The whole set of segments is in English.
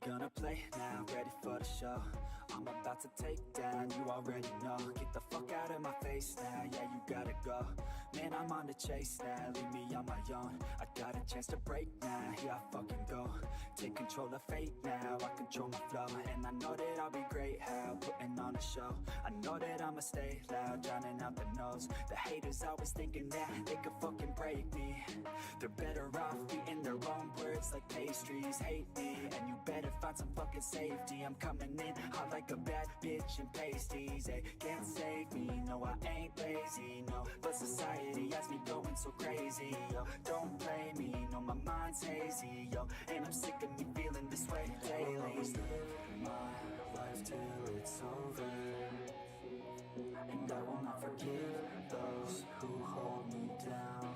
gonna play now, ready for the show. I'm about to take down, you already know. Get the fuck out of my face now, yeah, you gotta go. Man, I'm on the chase now, leave me on my own. I got a chance to break now, here I fucking go. Take control of fate now, I control my flow. And I know that I'll be great, how putting on a show. I know that I'ma stay loud, drowning out the noise. The haters always thinking that they could fucking break me. They're better off eating their own words like pastries. Hate me, and you better find some fucking safety. I'm coming in hot like a bad bitch and pasties. They can't save me, no I ain't lazy, no. But society has me going so crazy, yo. Don't blame me, no my mind's hazy, yo. And I'm sick of me feeling this way daily. I'll always live my life till it's over, and I will not forgive those who hold me down.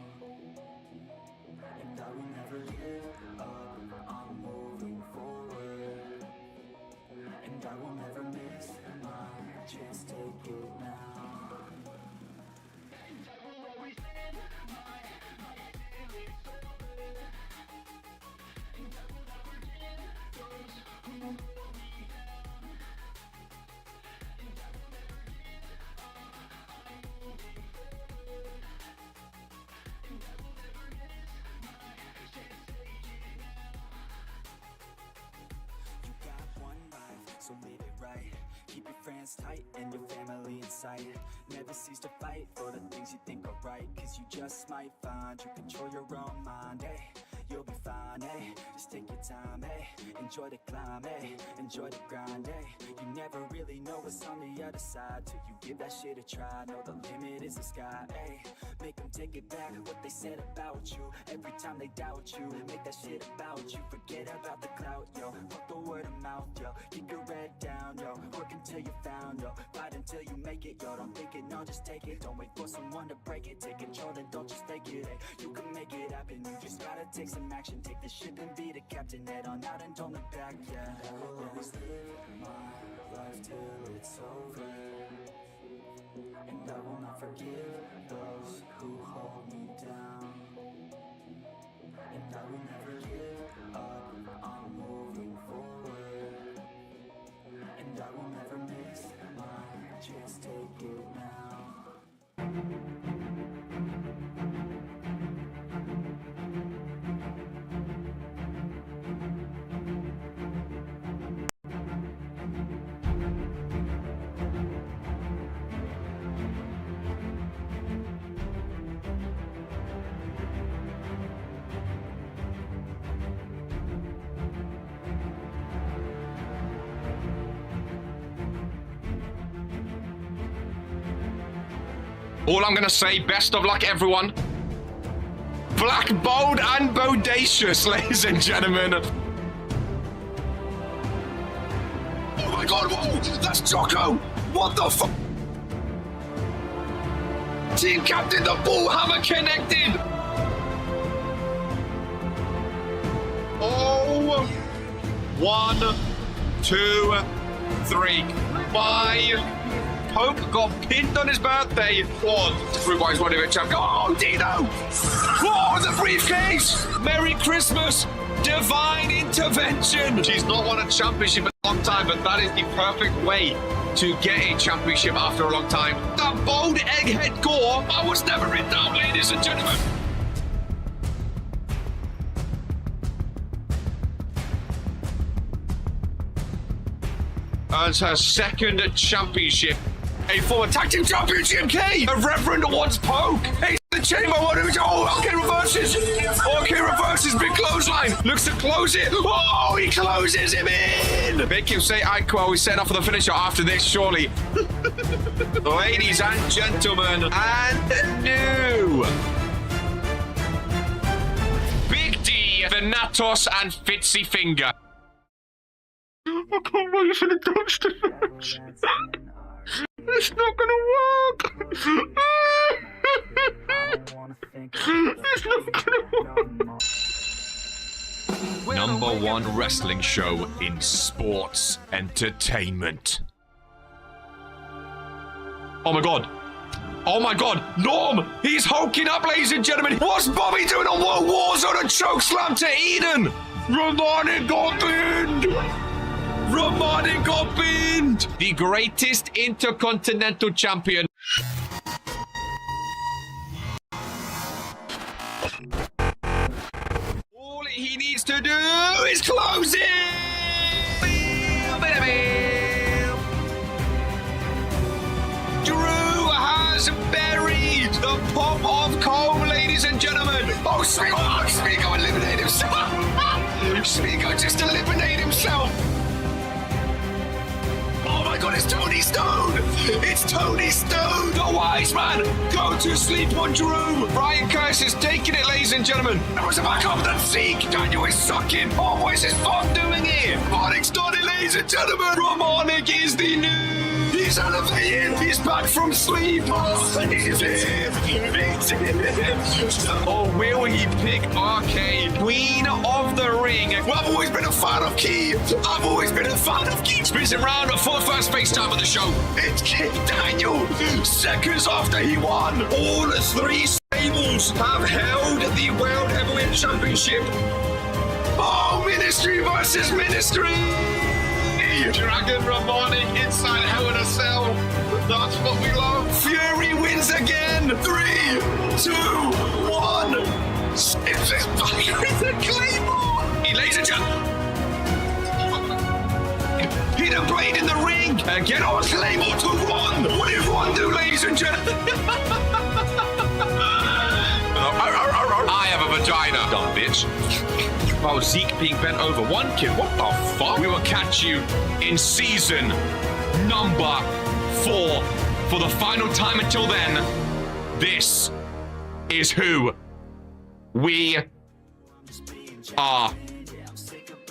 And I will never give up, I'm moving forward. And I will never miss my chance, take it now. And I will always live my life till it's over. And I will not forgive those who hold me down. And I will never give up, I'm moving forward. And I will never miss my chance, take it now. You got one life, so live it right. Keep your friends tight and your family in sight. Never cease to fight for the things you think are right, cause you just might find you control your own mind, eh? You'll be fine, eh? Just take your time, eh? Enjoy the climb, eh? Enjoy the grind, eh? You never really know what's on the other side till you give that shit a try. Know the limit is the sky, eh? Make them take it back, what they said about you. Every time they doubt you, make that shit about you. Forget about the clout, yo. Fuck the word of mouth, yo. Keep your head down, yo. Work until you're found, yo. Fight until you make it, yo. Don't think it, no, just take it. Don't wait for someone to break it. Take control and don't just take it, eh? You can make it happen, you just gotta take some action. Take the ship and be the captain. Head on out and don't look back, yeah. I will always live my life till it's over. And I will not forgive those who hold me down. And I will never give up, I'm moving forward. And I will never miss my chance, take it now. All I'm gonna say, best of luck, everyone. Black, bold, and bodacious, ladies and gentlemen. Oh my god, whoa! That's Jocko! What the fuck? Team captain, the Bullhammer connected! Oh! 1, 2, 3. Bye! Pope got pinned on his birthday. Oh, everybody's one of it, champ. Oh, Dino! Oh, the briefcase! Merry Christmas! Divine intervention! She's not won a championship in a long time, but that is the perfect way to get a championship after a long time. That bold egghead gore, I was never in doubt, ladies and gentlemen. Earns her second championship. A former tag team champion, GMK! A reverend wants Poke! Hey, the chamber, what do we do? Oh, okay, reverses! Okay, reverses, big clothesline! Looks to close it! Oh, he closes him in! Make him say, well, we set up for the finisher after this, surely. Ladies and gentlemen, and new! Big D, Venatos, and Fitzy Finger. I can't wait for the dumpster match. It's not gonna work. It's not gonna work. Number one wrestling show in sports entertainment. Oh my god. Oh my god. Norm! He's hulking up, ladies and gentlemen. What's Bobby doing on Warzone? A choke slam to Eden. Romanic got pinned! Romanic got pinned! The greatest intercontinental champion. All he needs to do is close it! Drew has buried the pop of comb, ladies and gentlemen. Oh, Smigo eliminated himself. Smigo just eliminated himself. Oh my God, it's Tony Stone. It's Tony Stone, the wise man. Go to sleep on Drew. Brian Curse is taking it, ladies and gentlemen. That was a back off that Zeke. Daniel is sucking. Oh, what is this fun doing here? Romanic's done it, ladies and gentlemen. Romanic is the new. He's elevated. He's back from sleep. Oh, will he pick RK? Queen of the Ring. Well, I've always been a fan of Key. I've always been a fan of Key. Spins it round for the first FaceTime of the show. It's King Daniel. Seconds after he won, all three stables have held the World Heavyweight Championship. Oh, Ministry versus Ministry. Dragon Romanic inside Hell in a Cell. That's what we love. Fury wins again. 3, 2, 1. It's his fire with the Claymore. Ladies and gentlemen. Hidden blade in the ring. Get on Claymore to Ron. What did Ron do, ladies and gentlemen? I have a vagina. Dumb bitch. Oh, Zeke being bent over. One kid. What the fuck? We will catch you in season number 4 for the final time. Until then, this is who we are.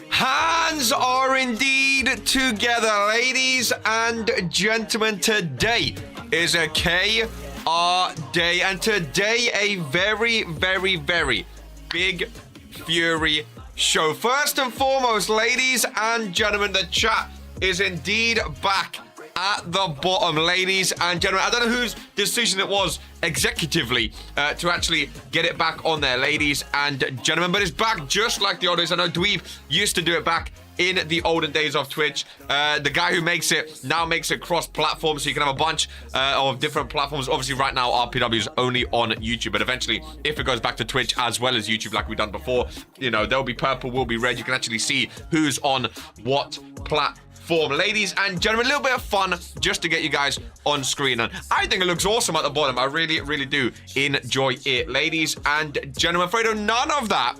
Hands are indeed together, ladies and gentlemen. Today is a KR day, and today a very, very, very big Fury show. First and foremost, ladies and gentlemen, the chat is indeed back at the bottom, ladies and gentlemen. I don't know whose decision it was executively to actually get it back on there, ladies and gentlemen, but it's back just like the old days. I know Dweeb used to do it back in the olden days of Twitch. The guy who makes it now makes it cross-platform, so you can have a bunch of different platforms. Obviously, right now, RPW is only on YouTube, but eventually, if it goes back to Twitch as well as YouTube like we've done before, you know, there'll be purple, will be red. You can actually see who's on what platform. Ladies and gentlemen, a little bit of fun just to get you guys on screen, and I think it looks awesome at the bottom. I really, really do enjoy it, ladies and gentlemen. Fredo, none of that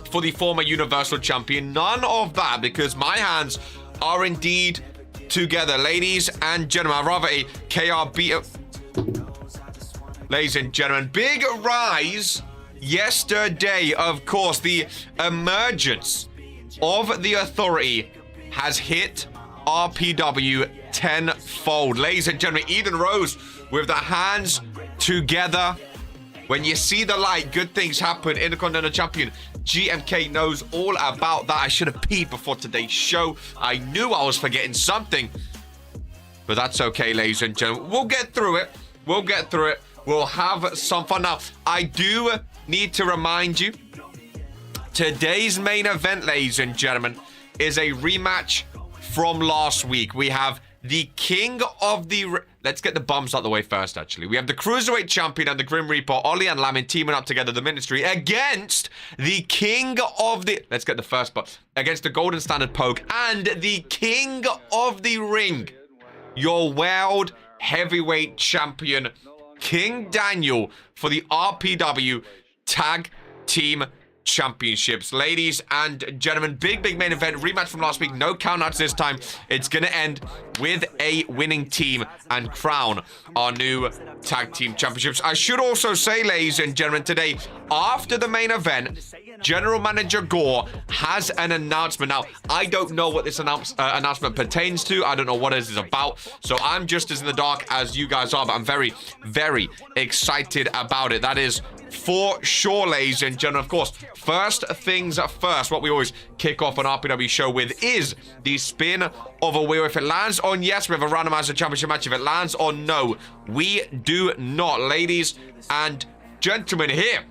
for the former Universal Champion. None of that, because my hands are indeed together, ladies and gentlemen. I'd rather a KRB. Ladies and gentlemen, big rise yesterday. Of course, the emergence of the Authority has hit RPW tenfold. Ladies and gentlemen, Eden Rose with the hands together. When you see the light, good things happen. Intercontinental Champion GMK knows all about that. I should have peed before today's show. I knew I was forgetting something. But that's okay, ladies and gentlemen. We'll get through it. We'll get through it. We'll have some fun. Now, I do need to remind you, today's main event, ladies and gentlemen, is a rematch from last week. We have the king of the... Let's get the bums out the way first, actually. We have the Cruiserweight Champion and the Grim Reaper, Ollie and Lamin, teaming up together, the Ministry, against the king of the... Let's get the first, but against the Golden Standard Poke and the king of the ring, your World Heavyweight Champion, King Daniel, for the RPW Tag Team Championships. Ladies and gentlemen, big main event, rematch from last week. No countouts this time. It's gonna end with a winning team and crown our new tag team championships. I should also say, ladies and gentlemen, today after the main event, General Manager Gore has an announcement. Now, I don't know what this announcement pertains to. I don't know what it is about, so I'm just as in the dark as you guys are, but I'm very, very excited about it. That is for sure, ladies and gentlemen. Of course, first things first, what we always kick off an RPW show with is the spin of a wheel. If it lands on yes, we have a randomizer championship match. If it lands on no, we do not. Ladies and gentlemen, here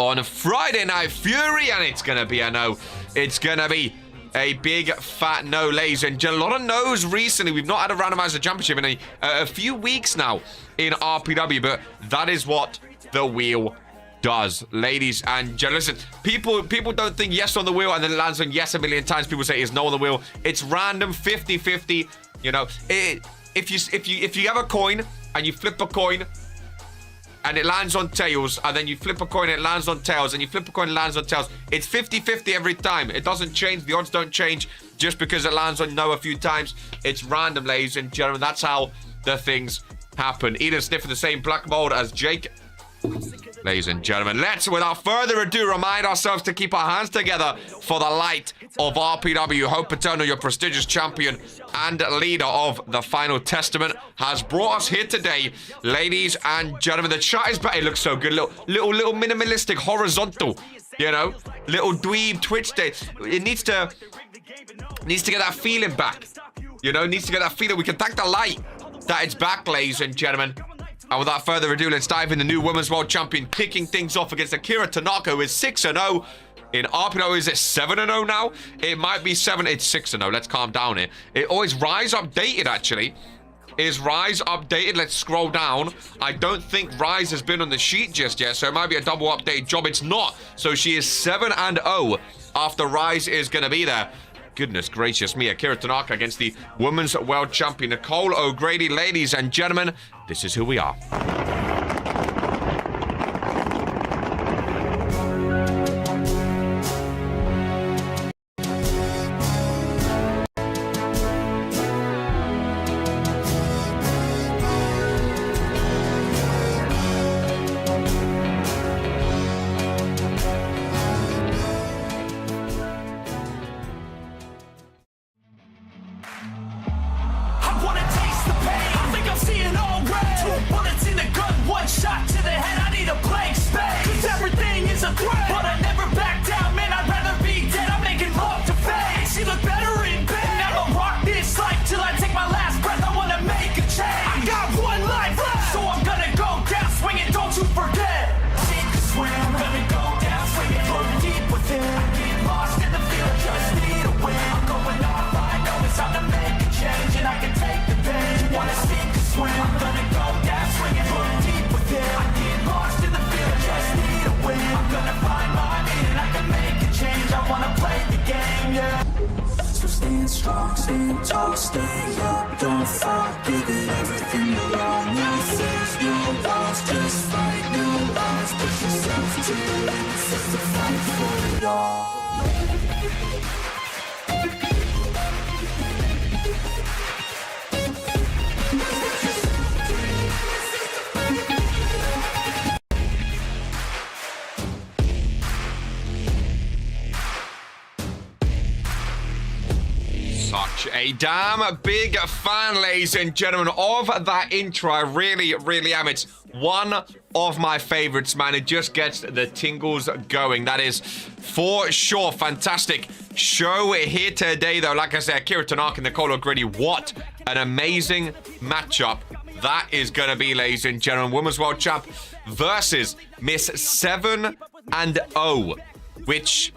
on Friday Night Fury, and it's going to be a no. It's going to be a big fat no, ladies and gentlemen. A lot of no's recently. We've not had a randomizer championship in a few weeks now in RPW, but that is what the wheel does, ladies and gentlemen. Listen, people don't think yes on the wheel and then it lands on yes a million times. People say it's no on the wheel. It's random, 50-50. You know, if you have a coin and you flip a coin and it lands on tails, and then you flip a coin and it lands on tails, and you flip a coin and it lands on tails, it's 50-50 every time. It doesn't change. The odds don't change just because it lands on no a few times. It's random, ladies and gentlemen. That's how the things happen. Eden sniffing the same black mold as Jake. Ladies and gentlemen, let's, without further ado, remind ourselves to keep our hands together for the light of RPW. Hope Eternal, your prestigious champion and leader of the Final Testament, has brought us here today. Ladies and gentlemen, the chat is better. It looks so good. Little minimalistic, horizontal, you know, little dweeb Twitch day. It needs to get that feeling back. You know, needs to get that feeling. We can thank the light that it's back, ladies and gentlemen. And without further ado, let's dive in. The new Women's World Champion kicking things off against Akira Tanaka, who is 6-0. In RPW, is it 7-0 now? It might be 7. It's 6-0. Let's calm down here. Is Rise updated, actually? Is Rise updated? Let's scroll down. I don't think Rise has been on the sheet just yet, so it might be a double update job. It's not. So she is 7-0 after Rise is going to be there. Goodness gracious me. Akira Tanaka against the Women's World Champion Nicole O'Grady. Ladies and gentlemen, this is who we are. Strong, stand tall, stay up, don't fall, give it everything you want. No fears, no walls, just fight, no lies, push yourself to the limits, it's the fight for it all. Such a damn big fan, ladies and gentlemen, of that intro. I really, really am. It's one of my favorites, man. It just gets the tingles going. That is for sure. Fantastic show here today, though. Like I said, Akira Tanaka and Nicole O'Grady. What an amazing matchup that is going to be, ladies and gentlemen. Women's World Champ versus Miss 7-0, which...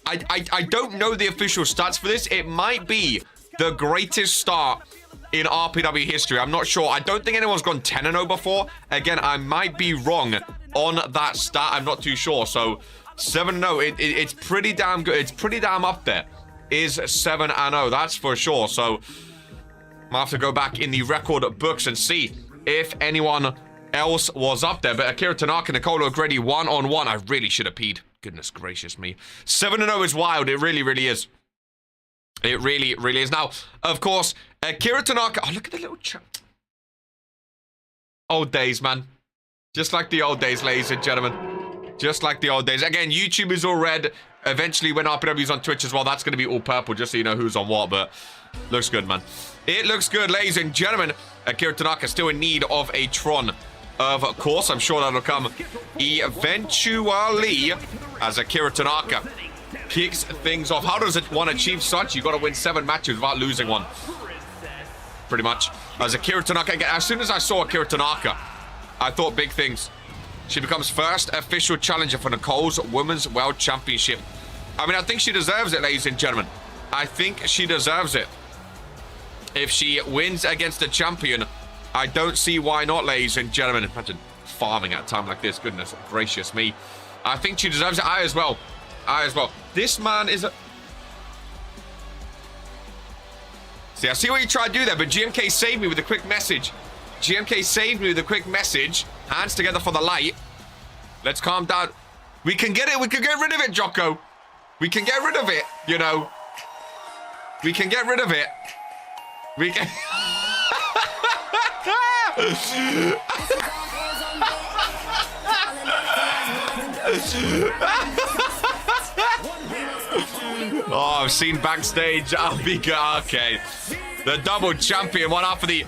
I don't know the official stats for this. It might be the greatest start in RPW history. I'm not sure. I don't think anyone's gone 10-0 before. Again, I might be wrong on that stat. I'm not too sure. So 7-0, it's pretty damn good. It's pretty damn up there. Is 7-0, that's for sure. So I'll have to go back in the record books and see if anyone else was up there. But Akira Tanaka, Nicole O'Grady, 1-on-1. I really should have peed. Goodness gracious me. 7-0 is wild. It really, really is. It really, really is. Now, of course, Akira Tanaka... Oh, look at the little chat. Old days, man. Just like the old days, ladies and gentlemen. Just like the old days. Again, YouTube is all red. Eventually, when RPW is on Twitch as well, that's going to be all purple, just so you know who's on what. But looks good, man. It looks good, ladies and gentlemen. Akira Tanaka still in need of a Tron. Of course, I'm sure that'll come eventually as Akira Tanaka kicks things off. How does one achieve such? You got to win 7 matches without losing one. Pretty much. As Akira Tanaka, as soon as I saw Akira Tanaka, I thought big things. She becomes first official challenger for Nicole's Women's World Championship. I mean, I think she deserves it, ladies and gentlemen. I think she deserves it. If she wins against a champion, I don't see why not, ladies and gentlemen. Imagine farming at a time like this. Goodness gracious me. I think she deserves it. I as well. This man is a... See, I see what you tried to do there, but GMK saved me with a quick message. GMK saved me with a quick message. Hands together for the light. Let's calm down. We can get it. We can get rid of it, Jocko. We can get rid of it, you know. We can get rid of it. We can... Oh, I've seen backstage. I'll be good. Okay. The double champion, one half of the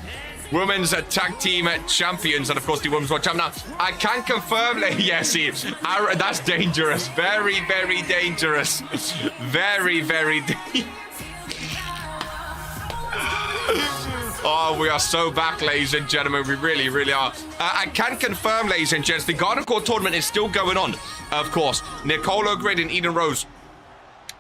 Women's Tag Team Champions, and of course the Women's World Champion. Now, I can confirm, yes, that's dangerous. Very, very dangerous. Very, very dangerous. Oh, we are so back, ladies and gentlemen. We really, really are. I can confirm, ladies and gents, the Garden Court tournament is still going on, of course. Nicole O'Grady and Eden Rose,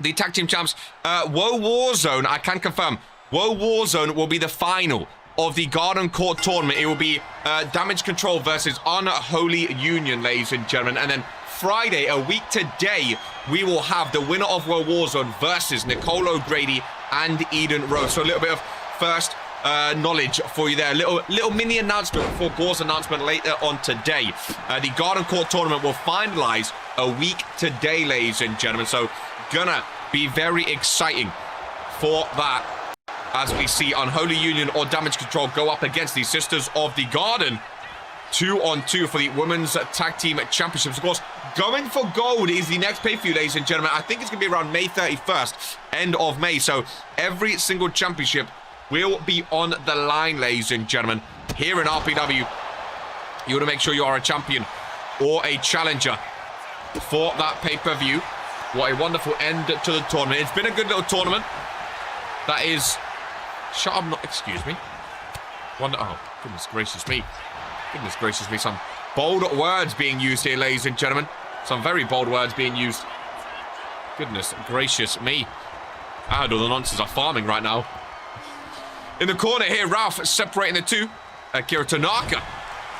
the tag team champs. Woe Warzone, I can confirm. Woe Warzone will be the final of the Garden Court tournament. It will be Damage Control versus Unholy Union, ladies and gentlemen. And then Friday, a week today, we will have the winner of Woe Warzone versus Nicole O'Grady and Eden Rose. So a little bit of first knowledge for you there. Little mini announcement before Gore's announcement later on today. The Garden Court tournament will finalize a week today, ladies and gentlemen. So gonna be very exciting for that, as we see Unholy Union or Damage Control go up against the Sisters of the Garden. 2-on-2 for the Women's Tag Team Championships. Of course, going for gold is the next pay-per-view, ladies and gentlemen. I think it's going to be around May 31st, end of May. So every single championship will be on the line, ladies and gentlemen. Here in RPW, you want to make sure you are a champion or a challenger for that pay-per-view. What a wonderful end to the tournament. It's been a good little tournament. That is... Shut up, not... Excuse me. Oh, goodness gracious me. Goodness gracious me. Some bold words being used here, ladies and gentlemen. Some very bold words being used. Goodness gracious me. I heard all the nonsense of farming right now. In the corner here, Ralph separating the two. Akira Tanaka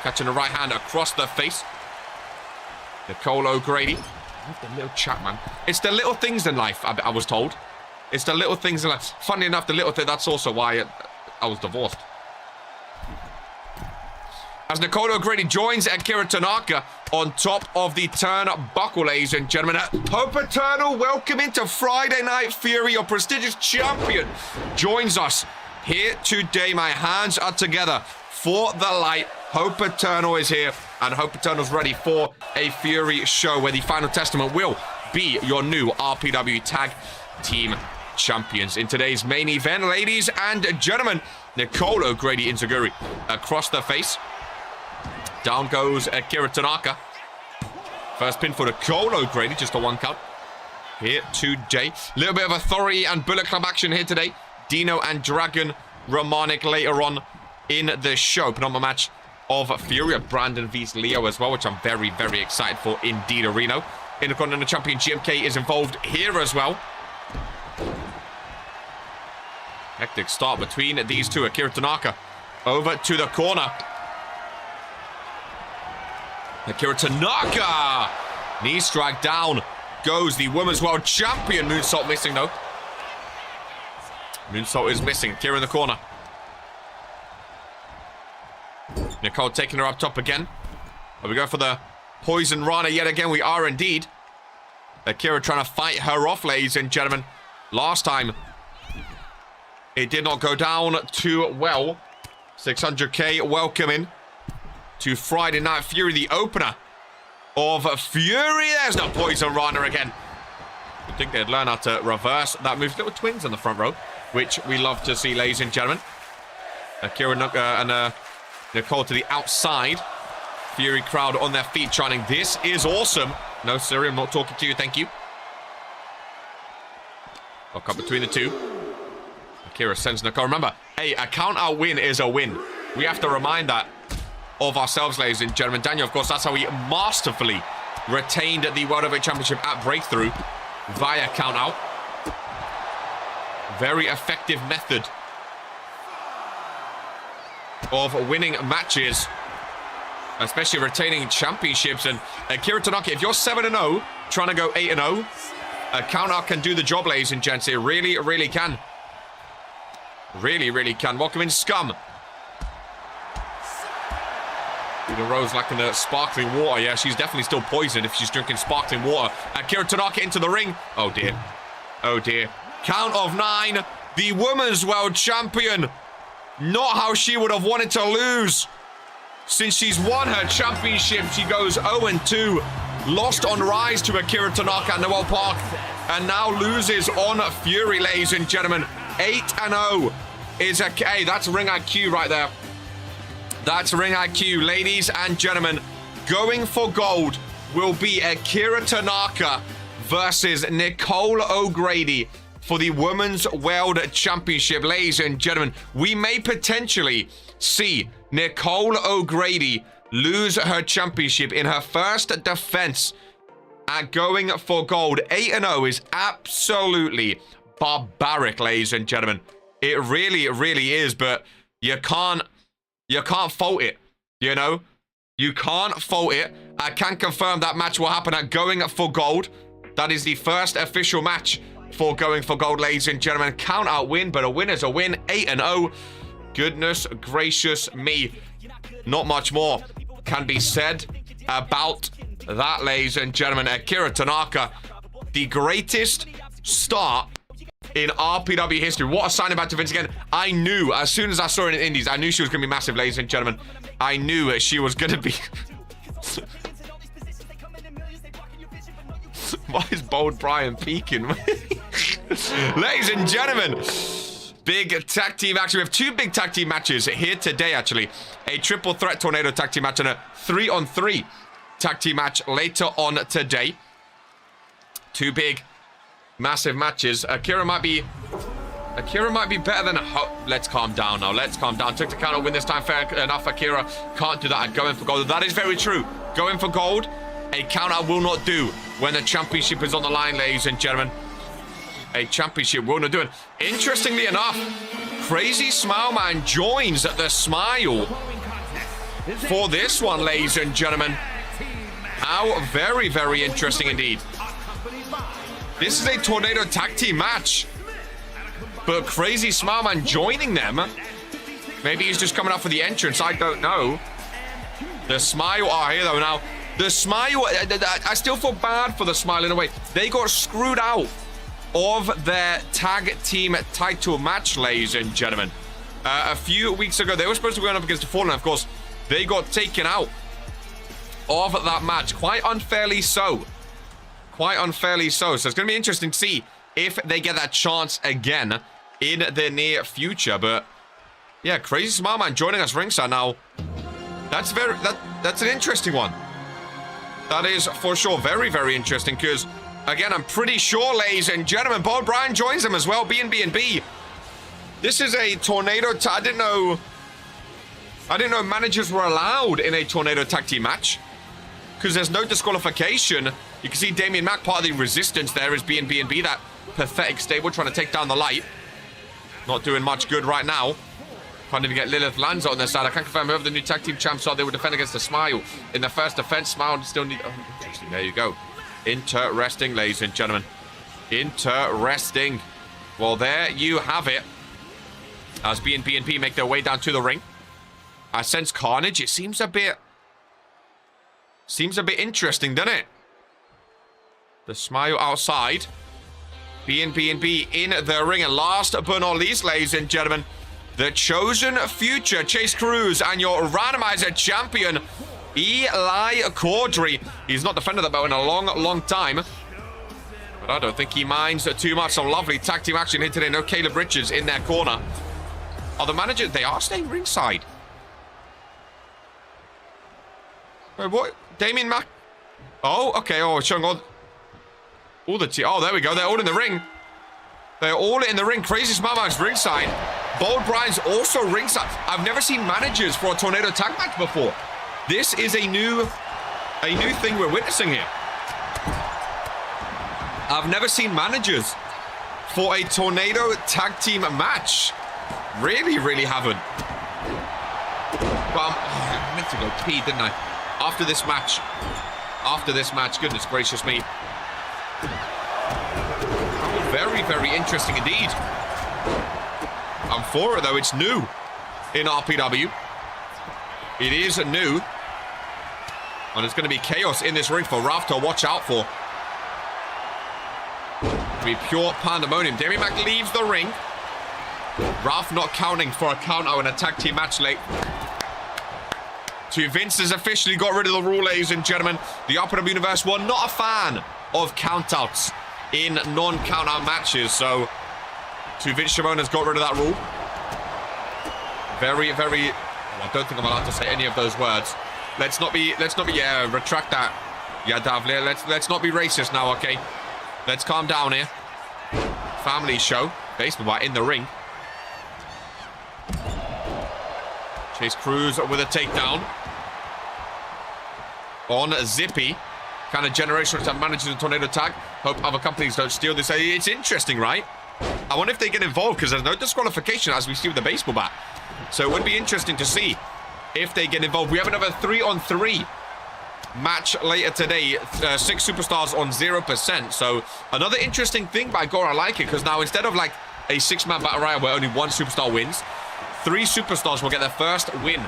catching the right hand across the face. Nicole O'Grady. The little chat, man. It's the little things in life, I was told. It's the little things in life. Funny enough, the little thing, that's also why I was divorced. As Nicole O'Grady joins Akira Tanaka on top of the turnbuckle, ladies and gentlemen. Hope Eternal, welcome into Friday Night Fury. Your prestigious champion joins us here today. My hands are together for the light. Hope Eternal is here, and Hope Eternal's ready for a Fury show where the final testament will be your new RPW Tag Team Champions. In today's main event, ladies and gentlemen, Nicole O'Grady Inzaguri across the face. Down goes Akira Tanaka. First pin for Nicole O'Grady, just a 1 count here today. Little bit of authority and Bullet Club action here today. Dino and Dragon Romanic later on in the show. Penultimate match of Fury, Brandon vs Leo as well, which I'm very, very excited for indeed. Reno. Intercontinental Champion GMK is involved here as well. Hectic start between these two. Akira Tanaka over to the corner. Akira Tanaka! Knee strike down goes the Women's World Champion. Moonsault missing though. Moonsault is missing. Akira in the corner. Nicole taking her up top again. Are we going for the Poison Rana yet again? We are indeed. Akira trying to fight her off, ladies and gentlemen. Last time, it did not go down too well. 600k welcoming to Friday Night Fury, the opener of Fury. There's no Poison Rana again. I think they'd learn how to reverse that move. Little twins in the front row, which we love to see, ladies and gentlemen. Akira and Nicole to the outside. Fury crowd on their feet chanting, "This is awesome." No, Siri, I'm not talking to you, thank you. Lock up between the two. Akira sends Nicole. Remember, hey, a count-out win is a win. We have to remind that. of ourselves, ladies and gentlemen. Daniel, of course, that's how he masterfully retained the World Heavyweight Championship at Breakthrough via count-out. Very effective method of winning matches, especially retaining championships. And Akira Tanaka, if you're 7-0, trying to go 8-0, a count-out can do the job, ladies and gents. It really, really can. Really, really can. Welcome in, Scum. The Rose like in the sparkling water. Yeah, she's definitely still poisoned if she's drinking sparkling water. Akira Tanaka into the ring. Oh, dear. Oh, dear. Count of 9. The Women's World Champion. Not how she would have wanted to lose. Since she's won her championship, she goes 0-2. Lost on Rise to Akira Tanaka at Noel Park. And now loses on Fury, ladies and gentlemen. 8-0 is a... Hey, that's ring IQ right there. That's ring IQ, ladies and gentlemen. Going for gold will be Akira Tanaka versus Nicole O'Grady for the Women's World Championship. Ladies and gentlemen, we may potentially see Nicole O'Grady lose her championship in her first defense at going for gold. 8-0 is absolutely barbaric, ladies and gentlemen. It really, really is, but you can't fault it, you know? You can't fault it. I can confirm that match will happen at Going for Gold. That is the first official match for Going for Gold, ladies and gentlemen. Count out win, but a win is a win. 8-0. Goodness gracious me. Not much more can be said about that, ladies and gentlemen. Akira Tanaka, the greatest start in RPW history. What a signing back to Vince again. I knew, as soon as I saw her in the Indies, I knew she was going to be massive, ladies and gentlemen. I knew she was going to be... Why is Bold Brian peeking? Ladies and gentlemen, big tag team action. We have 2 big tag team matches here today, actually. A triple threat tornado tag team match and a 3-on-3 tag team match later on today. 2 big massive matches. Akira might be better than... Let's calm down now. Let's calm down. Took the count to win this time. Fair enough. Akira can't do that. Going for gold. That is very true. Going for gold, a count-out will not do when the championship is on the line, ladies and gentlemen. A championship will not do it. Interestingly enough, Crazy Smile Man joins the Smile for this one, ladies and gentlemen. How very, very interesting indeed. This is a tornado tag team match, but Crazy Smile Man joining them. Maybe he's just coming out for the entrance. I don't know. The Smile are here though now. The Smile, I still feel bad for the Smile in a way. They got screwed out of their tag team title match, ladies and gentlemen. A few weeks ago, they were supposed to be going up against the Fallen. Of course, they got taken out of that match, quite unfairly so. Quite unfairly so. So it's going to be interesting to see if they get that chance again in the near future. But yeah, Crazy Smile Man joining us ringside now. That's an interesting one. That is for sure very, very interesting because, again, I'm pretty sure, ladies and gentlemen, Bold Brian joins them as well. B&B. This is a tornado. I didn't know managers were allowed in a tornado tag team match because there's no disqualification. You can see Damien Mack, part of the resistance there, is B&B, that pathetic stable trying to take down the light. Not doing much good right now. Can't even get Lilith Lanza on their side. I can't confirm whoever the new tag team champs are. They will defend against the Smile in the first defense. Smile still need... Oh, interesting. There you go. Interesting, ladies and gentlemen. Interesting. Well, there you have it. As B&B make their way down to the ring. I sense carnage. It seems a bit interesting, doesn't it? The Smile outside. B&B in the ring. And last but not least, ladies and gentlemen, the chosen future Chase Cruz and your randomizer champion, Eli Caudry. He's not defended the belt in a long, long time. But I don't think he minds too much. Some lovely tag team action here today. No Caleb Richards in their corner. Are the managers... They are staying ringside. Wait, what? Damien Mack... Oh, okay. Oh, showing all the team. Oh, there we go. They're all in the ring. They're all in the ring. Crazy Smile Man's ringside. Bold Brian's also ringside. I've never seen managers for a tornado tag match before. This is a new thing we're witnessing here. I've never seen managers for a Tornado tag team match. Really haven't. But I meant to go pee, didn't I? After this match, goodness gracious me. Oh, very interesting indeed. I'm for it though, it's new in RPW. It is new. And it's going to be chaos in this ring for Ralph to watch out for. It'll be pure pandemonium. Demi Mac leaves the ring. Ralph not counting for a count out in a tag team match late. Vince has officially got rid of the rule, ladies and gentlemen. The RPW Universe were not a fan of countouts in non-count-out matches, so Vince Shimon has got rid of that rule. Very, oh, I don't think I'm allowed to say any of those words. Let's not be, yeah, retract that. Yeah, Davle, let's not be racist now, okay? Let's calm down here. Family show. Baseball bat in the ring. Chase Cruz with a takedown. On Zippy. Kind of generational type managers in Tornado Tag. Hope other companies don't steal this. It's interesting, right? I wonder if they get involved, because there's no disqualification as we see with the baseball bat. So it would be interesting to see if they get involved. We have another 3-on-3 match later today. 6 superstars on 0%. So another interesting thing by Gore. I like it, because now instead of like a 6-man battle royale where only 1 superstar wins, 3 superstars will get their first win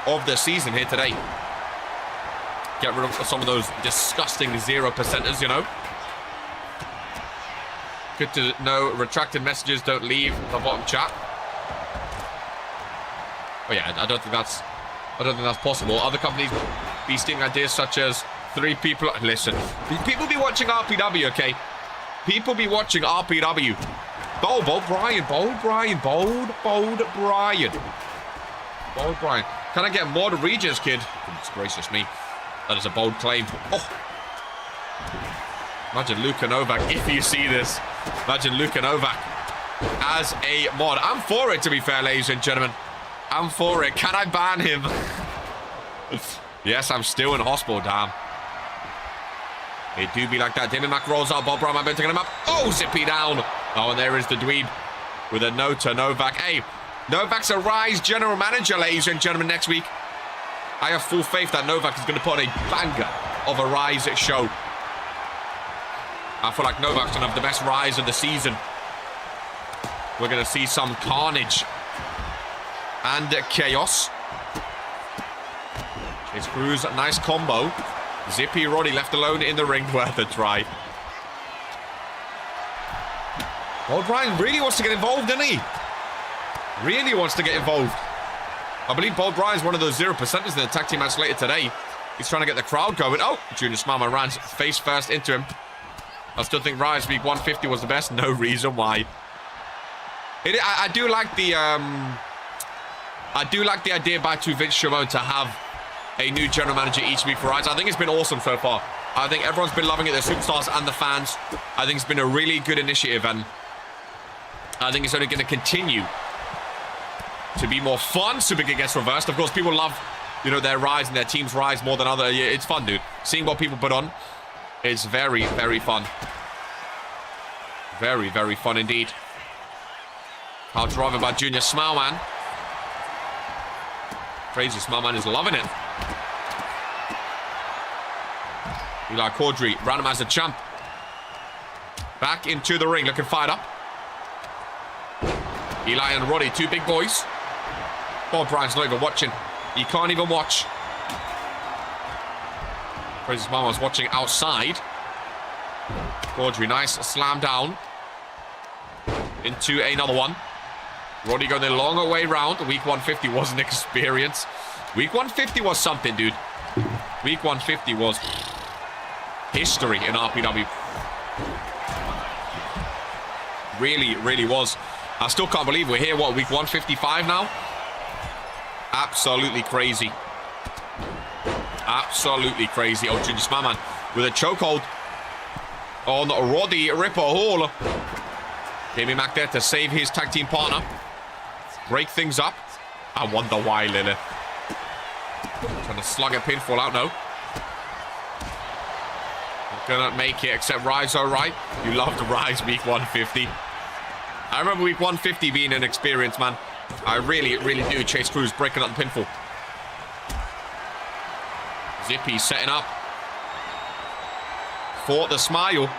of the season here today. Get rid of some of those disgusting 0%ers, you know. Good to know. Retracted messages don't leave the bottom chat. Oh yeah, I don't think that's possible. Other companies be stealing ideas such as 3 people. Listen, people be watching RPW, okay? People be watching RPW. Bold Brian. Can I get more to Regentskid? Goodness gracious me. That is a bold claim. Oh. Imagine Luka Novak, if you see this. Imagine Luka Novak as a mod. I'm for it, to be fair, ladies and gentlemen. I'm for it. Can I ban him? Yes, I'm still in hospital, damn. It do be like that. Damon Mac rolls up. Bob Brown might be taking him up. Oh, Zippy down. Oh, and there is the dweeb with a note to Novak. Hey, Novak's a Rise general manager, ladies and gentlemen, next week. I have full faith that Novak is going to put on a banger of a Rise show. I feel like Novak's going to have the best Rise of the season. We're going to see some carnage and chaos. Chase Cruz, nice combo. Zippy Roddy left alone in the ring, worth a try. O'Brien really wants to get involved, doesn't he? Really wants to get involved. I believe Bold Bryan's one of those 0%ers in the tag team match later today. He's trying to get the crowd going. Oh, Junior Smama ran face first into him. I still think Rise Week 150 was the best. No reason why. I do like the idea by Vince Shimon to have a new general manager each week for Rise. I think it's been awesome so far. I think everyone's been loving it, the superstars and the fans. I think it's been a really good initiative, and I think it's only going to continue to be more fun. Super Kick gets reversed. Of course, people love, you know, their Rise and their team's Rise more than other. Yeah, it's fun, dude. Seeing what people put on, it's very, very fun. Very, very fun indeed. Hard driver by Junior Smileman. Crazy Smileman is loving it. Eli Caudry, ran him as a champ. Back into the ring, looking fired up. Eli and Roddy, 2 big boys. Bob Bryan's not even watching. He can't even watch. Crazy Smileman's watching outside. Caudry, nice slam down. Into another one. Roddy going the longer way round. Week 150 was an experience. Week 150 was something, dude. Week 150 was history in RPW. Really, really was. I still can't believe we're here, what, week 155 now? Absolutely crazy. Absolutely crazy. Oh, Junior Smaman with a chokehold on Roddy Ripper Hall. Jamie Mack there to save his tag team partner. Break things up. I wonder why, Lilith. Trying to slug a pinfall out, no. Not gonna make it, except Rise, all right. You loved Rise week 150. I remember week 150 being an experience, man. I really, really do. Chase Cruz breaking up the pinfall. Zippy setting up for the smile.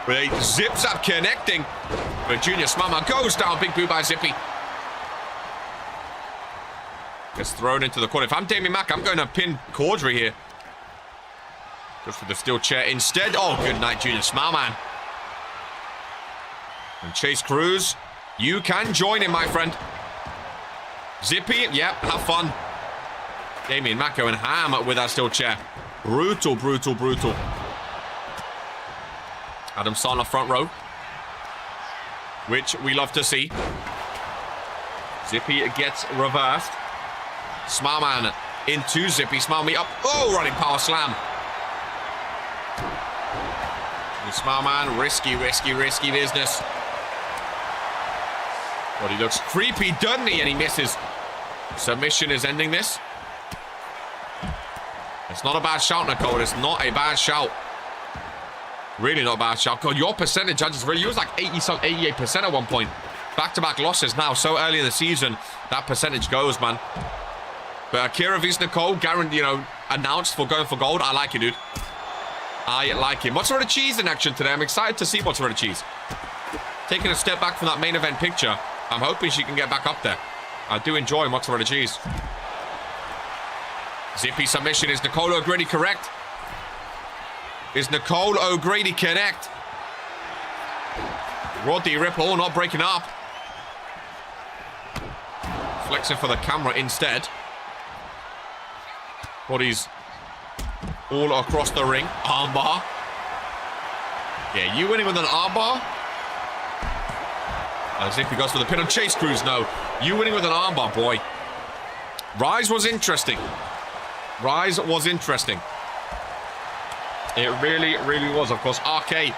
But he zips up connecting. But Junior Smama goes down. Big boot by Zippy. Gets thrown into the corner. If I'm Damien Mack, I'm going to pin Caudry here. Goes for the steel chair instead. Oh, good night, Junior Smallman. And Chase Cruz, you can join him, my friend. Zippy, yep, have fun. Damien Mack going ham with that steel chair. Brutal, brutal, brutal. Adam starting off front row, which we love to see. Zippy gets reversed. Smallman into Zippy. Smile me up. Oh, running power slam. Smallman, risky, risky, risky business. But he looks creepy, doesn't he? And he misses. Submission is ending this. It's not a bad shout, Nicole. It's not a bad shout. Really not a bad shout. God, your percentage, judges, really, you was like 88% at one point. Back-to-back losses now, so early in the season. That percentage goes, man. But Akira vs. Nicole, guaranteed, announced for going for gold. I like it, dude. I like it. Mozzarella cheese in action today. I'm excited to see mozzarella cheese. Taking a step back from that main event picture. I'm hoping she can get back up there. I do enjoy mozzarella cheese. Zippy submission. Is Nicole O'Grady correct? Is Nicole O'Grady connect? Roddy Ripple not breaking up. Flexing for the camera instead. Bodies all across the ring. Armbar. Yeah, you winning with an armbar? Zippy goes for the pin on Chase Cruz. No. You winning with an armbar, boy. Rise was interesting. Rise was interesting. It really, really was. Of course, RK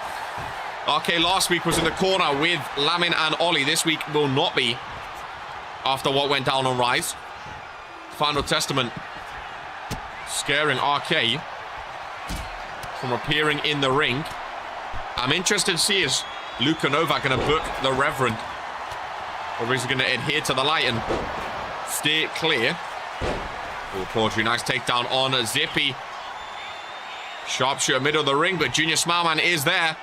last week was in the corner with Lamin and Ollie. This week will not be after what went down on Rise. Final Testament scaring RK from appearing in the ring. I'm interested to see, is Luka Novak going to book the Reverend? Or is he going to adhere to the light and steer clear? Oh, Caudry, nice takedown on Zippy. Sharpshooter middle of the ring, but Junior Smallman is there.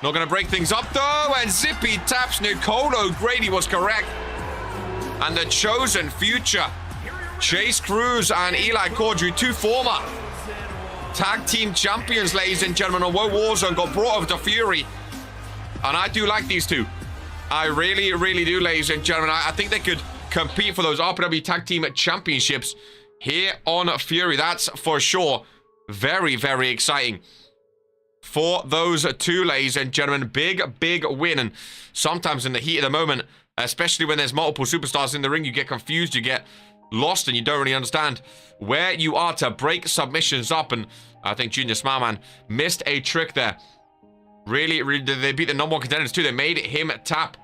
Not going to break things up, though. And Zippy taps. Nicole O'Grady was correct. And the chosen future, Chase Cruz and Eli Caudry, two former tag team champions, ladies and gentlemen, on World Warzone, got brought over to Fury. And I do like these two. I really, really do, ladies and gentlemen. I think they could compete for those RPW Tag Team Championships here on Fury. That's for sure. Very, very exciting for those two, ladies and gentlemen. Big, big win. And sometimes in the heat of the moment, especially when there's multiple superstars in the ring, you get confused, you get lost, and you don't really understand where you are to break submissions up. And I think Junior Smallman missed a trick there. Really, really, they beat the number one contenders too. They made him tap.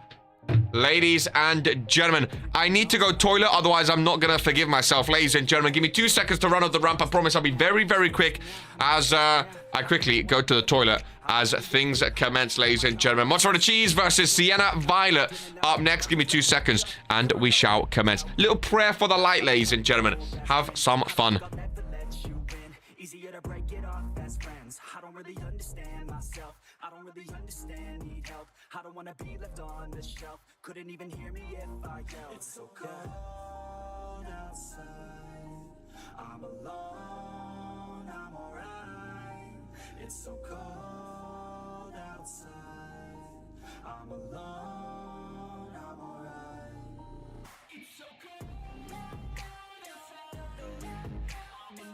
Ladies and gentlemen, I need to go toilet, otherwise I'm not going to forgive myself. Ladies and gentlemen, give me 2 seconds to run up the ramp. I promise I'll be very, very quick as I quickly go to the toilet as things commence, ladies and gentlemen. Mozzarella cheese versus Sienna Violet up next. Give me 2 seconds and we shall commence. Little prayer for the light, ladies and gentlemen. Have some fun. Easier to break it off as friends. I don't really understand myself. I don't really understand, need help. I don't wanna be left on the shelf. Couldn't even hear me if I yelled. It's so cold outside. I'm alone, I'm alright. It's so cold outside. I'm alone, I'm alright. It's so cold outside. I'm alone.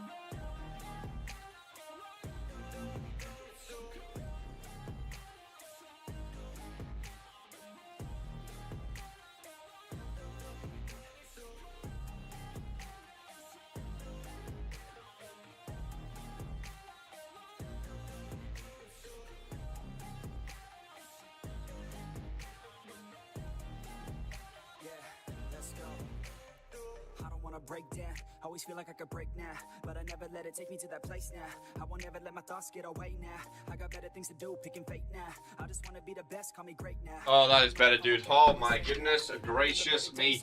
breakdown. Always feel like I could break now, but I never let it take me to that place now. I won't ever let my thoughts get away now. I got better things to do, picking fate now. I just want to be the best, call me great now. Oh, that is better, dude. Oh my goodness gracious me.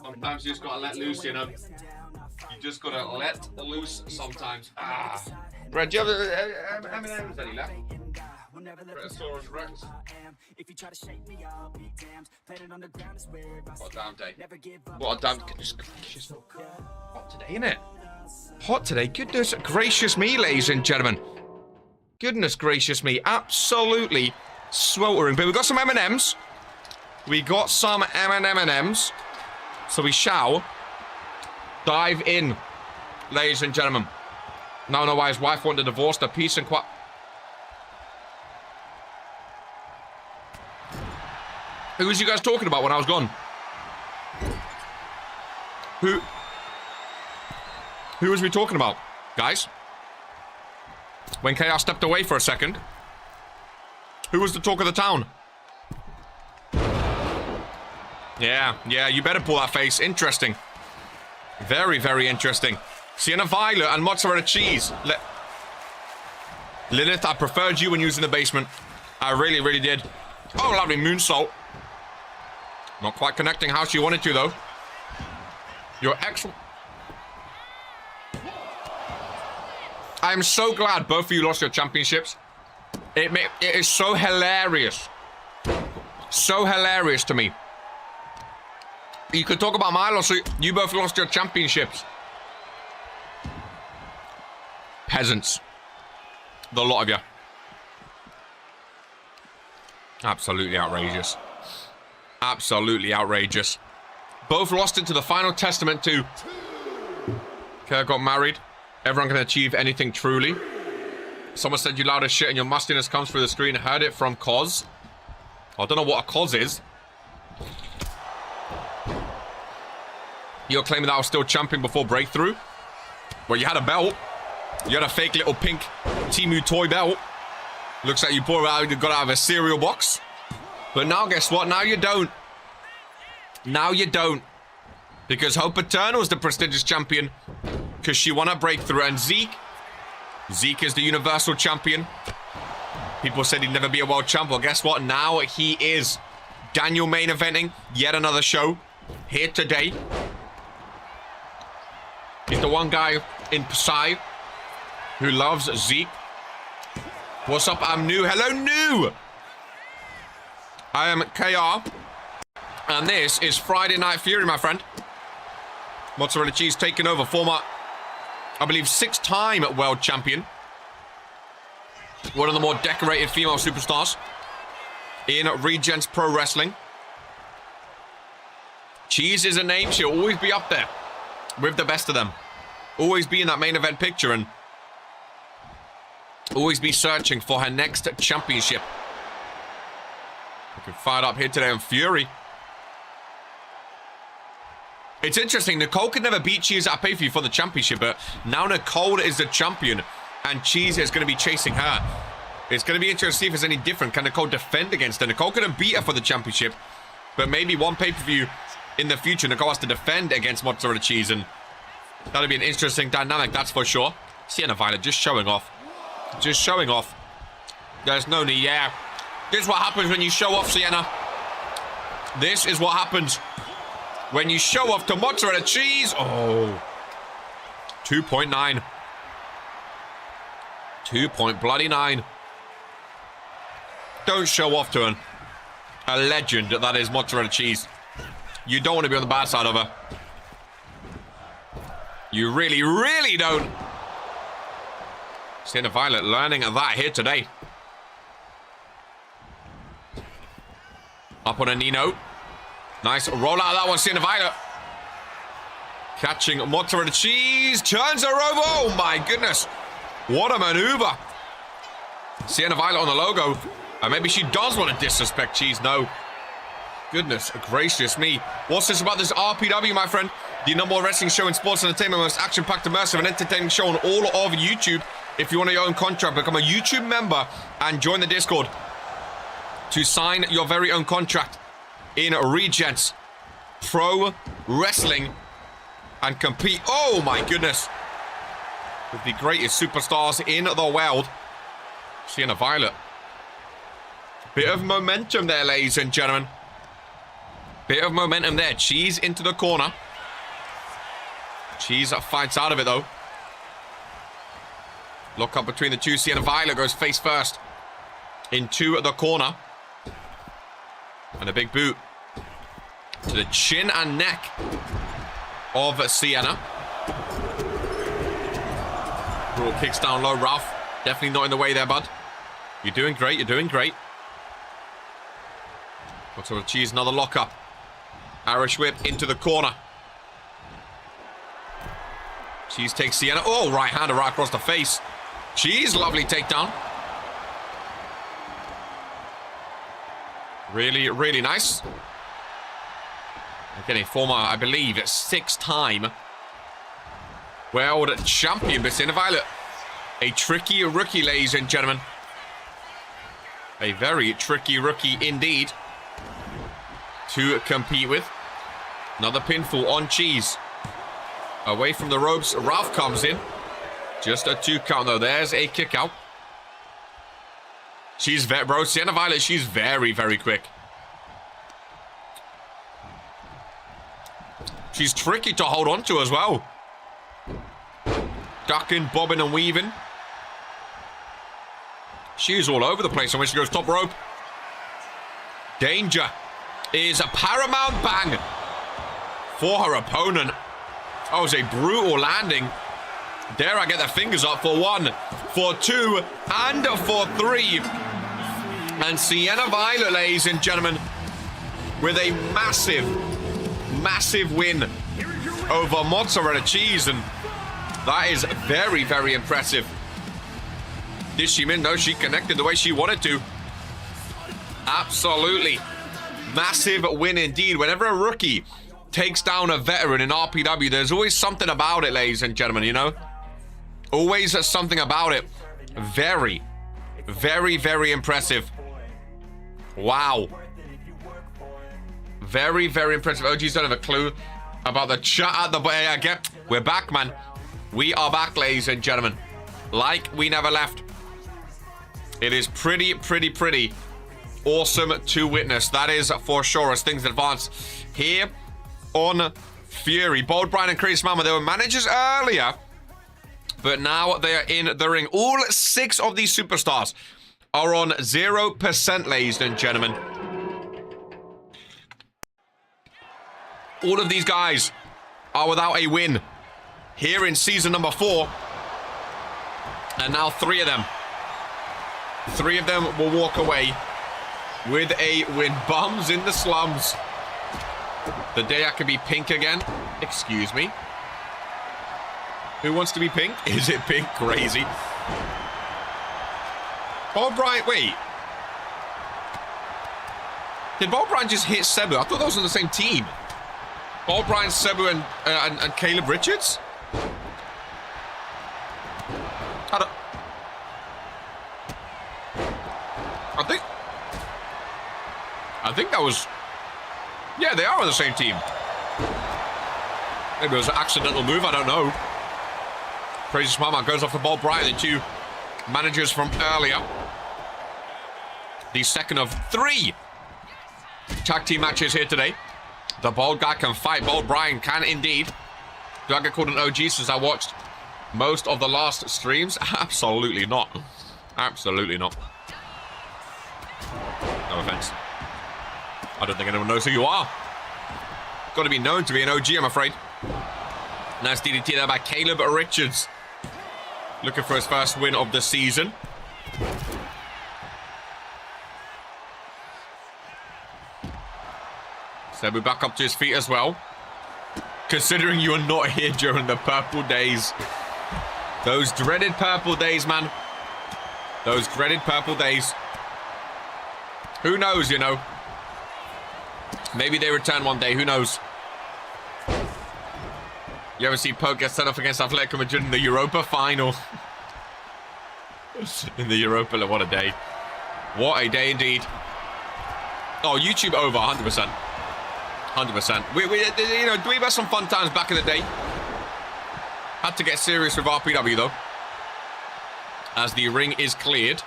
Sometimes you just gotta let loose, you know. You just gotta let loose sometimes. Ah. Brad, do you have M&M's any left? Brachiosaurus Rex. What a damn day. What a damn... Goodness gracious. Hot today, innit? Hot today. Goodness gracious me, ladies and gentlemen. Goodness gracious me. Absolutely sweltering. But we got some M&M's. We got some M&M's. So we shall dive in, ladies and gentlemen. Now I know why his wife wanted a divorce. The peace and quiet. Who was you guys talking about when I was gone? Who was we talking about, guys? When KR stepped away for a second. Who was the talk of the town? Yeah, you better pull that face. Interesting. Very, very interesting. Sienna Violet and mozzarella cheese. Lilith, I preferred you when you was in the basement. I really, really did. Oh, lovely moonsault. Not quite connecting how she wanted to, though. You're excellent. I'm so glad both of you lost your championships. It is so hilarious. So hilarious to me. You could talk about my loss. You both lost your championships. Peasants. The lot of you. Absolutely outrageous. Absolutely outrageous. Both lost it to the final testament to... Okay, I got married. Everyone can achieve anything truly. Someone said you loud as shit and your mustiness comes through the screen. I heard it from Cos. I don't know what a Cos is. You're claiming that I was still champion before breakthrough? Well, you had a belt. You had a fake little pink Temu toy belt. Looks like you got out of a cereal box. But now, guess what? Now you don't. Now you don't. Because Hope Eternal is the prestigious champion. Because she won a breakthrough. And Zeke is the universal champion. People said he'd never be a world champ. Well, guess what? Now he is. Daniel main eventing yet another show here today. He's the one guy in Psy who loves Zeke. What's up? I'm New. Hello, New. I am KR. And this is Friday Night Fury, my friend. Mozzarella cheese taking over. Former, I believe, 6-time world champion. One of the more decorated female superstars in Regents Pro Wrestling. Cheese is a name. She'll always be up there with the best of them. Always be in that main event picture and always be searching for her next championship. Looking fired up here today on Fury. It's interesting. Nicole could never beat Cheese at a pay-per-view for the championship, but now Nicole is the champion and Cheese is going to be chasing her. It's going to be interesting to see if it's any different. Can Nicole defend against her? Nicole couldn't beat her for the championship, but maybe one pay-per-view in the future, Nicole has to defend against Mozzarella Cheese, and that'll be an interesting dynamic, that's for sure. Sienna Violet just showing off. Just showing off. There's no need, yeah. This is what happens when you show off, Sienna. This is what happens when you show off to Mozzarella Cheese. Oh. 2.9. 2.9. Don't show off to a legend that is Mozzarella Cheese. You don't want to be on the bad side of her. You really, really don't. Sienna Violet learning that here today. Up on a Dino. Nice roll out of that one, Sienna Violet. Catching Mozzarella Cheese. Turns her over. Oh my goodness. What a maneuver. Sienna Violet on the logo. And maybe she does want to disrespect Cheese. No. Goodness gracious me. What's this about this RPW, my friend? The number one wrestling show in sports entertainment, most action-packed, immersive, and entertaining show on all of YouTube. If you want your own contract, become a YouTube member and join the Discord to sign your very own contract in Regents Pro Wrestling. and compete. Oh, my goodness. With the greatest superstars in the world. Sienna Violet. Bit of momentum there, ladies and gentlemen. Bit of momentum there. Cheese into the corner. Cheese fights out of it, though. Lock up between the two. Sienna Violet goes face first into the corner. And a big boot to the chin and neck of Sienna. Brutal kicks down low. Ralph, definitely not in the way there, bud. You're doing great. You're doing great. What's over Cheese? Another lockup. Irish whip into the corner. Cheese takes Sienna. Oh, right hander right across the face. Cheese, lovely takedown. Really, really nice. Getting former, I believe, 6-time world champion, but Sienna Violet. A tricky rookie, ladies and gentlemen. A very tricky rookie indeed to compete with. Another pinfall on Cheese. Away from the ropes, Ralph comes in. Just a 2 count, though. There's a kick out. She's bro, Sienna Violet, she's very, very quick. She's tricky to hold on to as well. Ducking, bobbing, and weaving. She's all over the place. And when she goes top rope, danger is a paramount bang for her opponent. That was a brutal landing. Dare I get their fingers up for 1, for 2, and for 3. And Sienna Violet, ladies and gentlemen, with a massive, massive win over Mozzarella Cheese. And that is very, very impressive. Did she win? No, she connected the way she wanted to. Absolutely. Massive win indeed. Whenever a rookie takes down a veteran in RPW, there's always something about it, ladies and gentlemen, you know? Always something about it. Very, very, very impressive. Wow. Very, very impressive. OGs don't have a clue about the chat at the... Again, we're back, man. We are back, ladies and gentlemen. Like we never left. It is pretty, pretty, pretty awesome to witness. That is for sure as things advance here on Fury. Bold Brian and Chris Mama, they were managers earlier, but now they are in the ring. All 6 of these superstars are on 0%, ladies and gentlemen. All of these guys are without a win here in season number 4. And now 3 of them. 3 of them will walk away with a win. Bums in the slums. The day I can be pink again. Excuse me. Who wants to be pink? Is it pink? Crazy. Bob Bryant, wait. Did Bob Bryant just hit Cebu? I thought that was on the same team. Bob Bryant, Cebu, and Caleb Richards? I think that was... Yeah, they are on the same team. Maybe it was an accidental move, I don't know. Crazy Smart goes off the ball. Brian, the 2 managers from earlier. The second of 3 tag team matches here today. The bald guy can fight. Bold Brian can indeed. Do I get called an OG since I watched most of the last streams? Absolutely not. Absolutely not. No offense. I don't think anyone knows who you are. Got to be known to be an OG, I'm afraid. Nice DDT there by Caleb Richards. Looking for his first win of the season. Cebu back up to his feet as well. Considering you are not here during the purple days. Those dreaded purple days, man. Those dreaded purple days. Who knows, you know? Maybe they return one day. Who knows? You ever see Poke get set off against Atletico Madrid in the Europa final? In the Europa, what a day. What a day indeed. Oh, YouTube over, 100%. 100%. We you know, we had some fun times back in the day. Had to get serious with RPW, though. As the ring is cleared.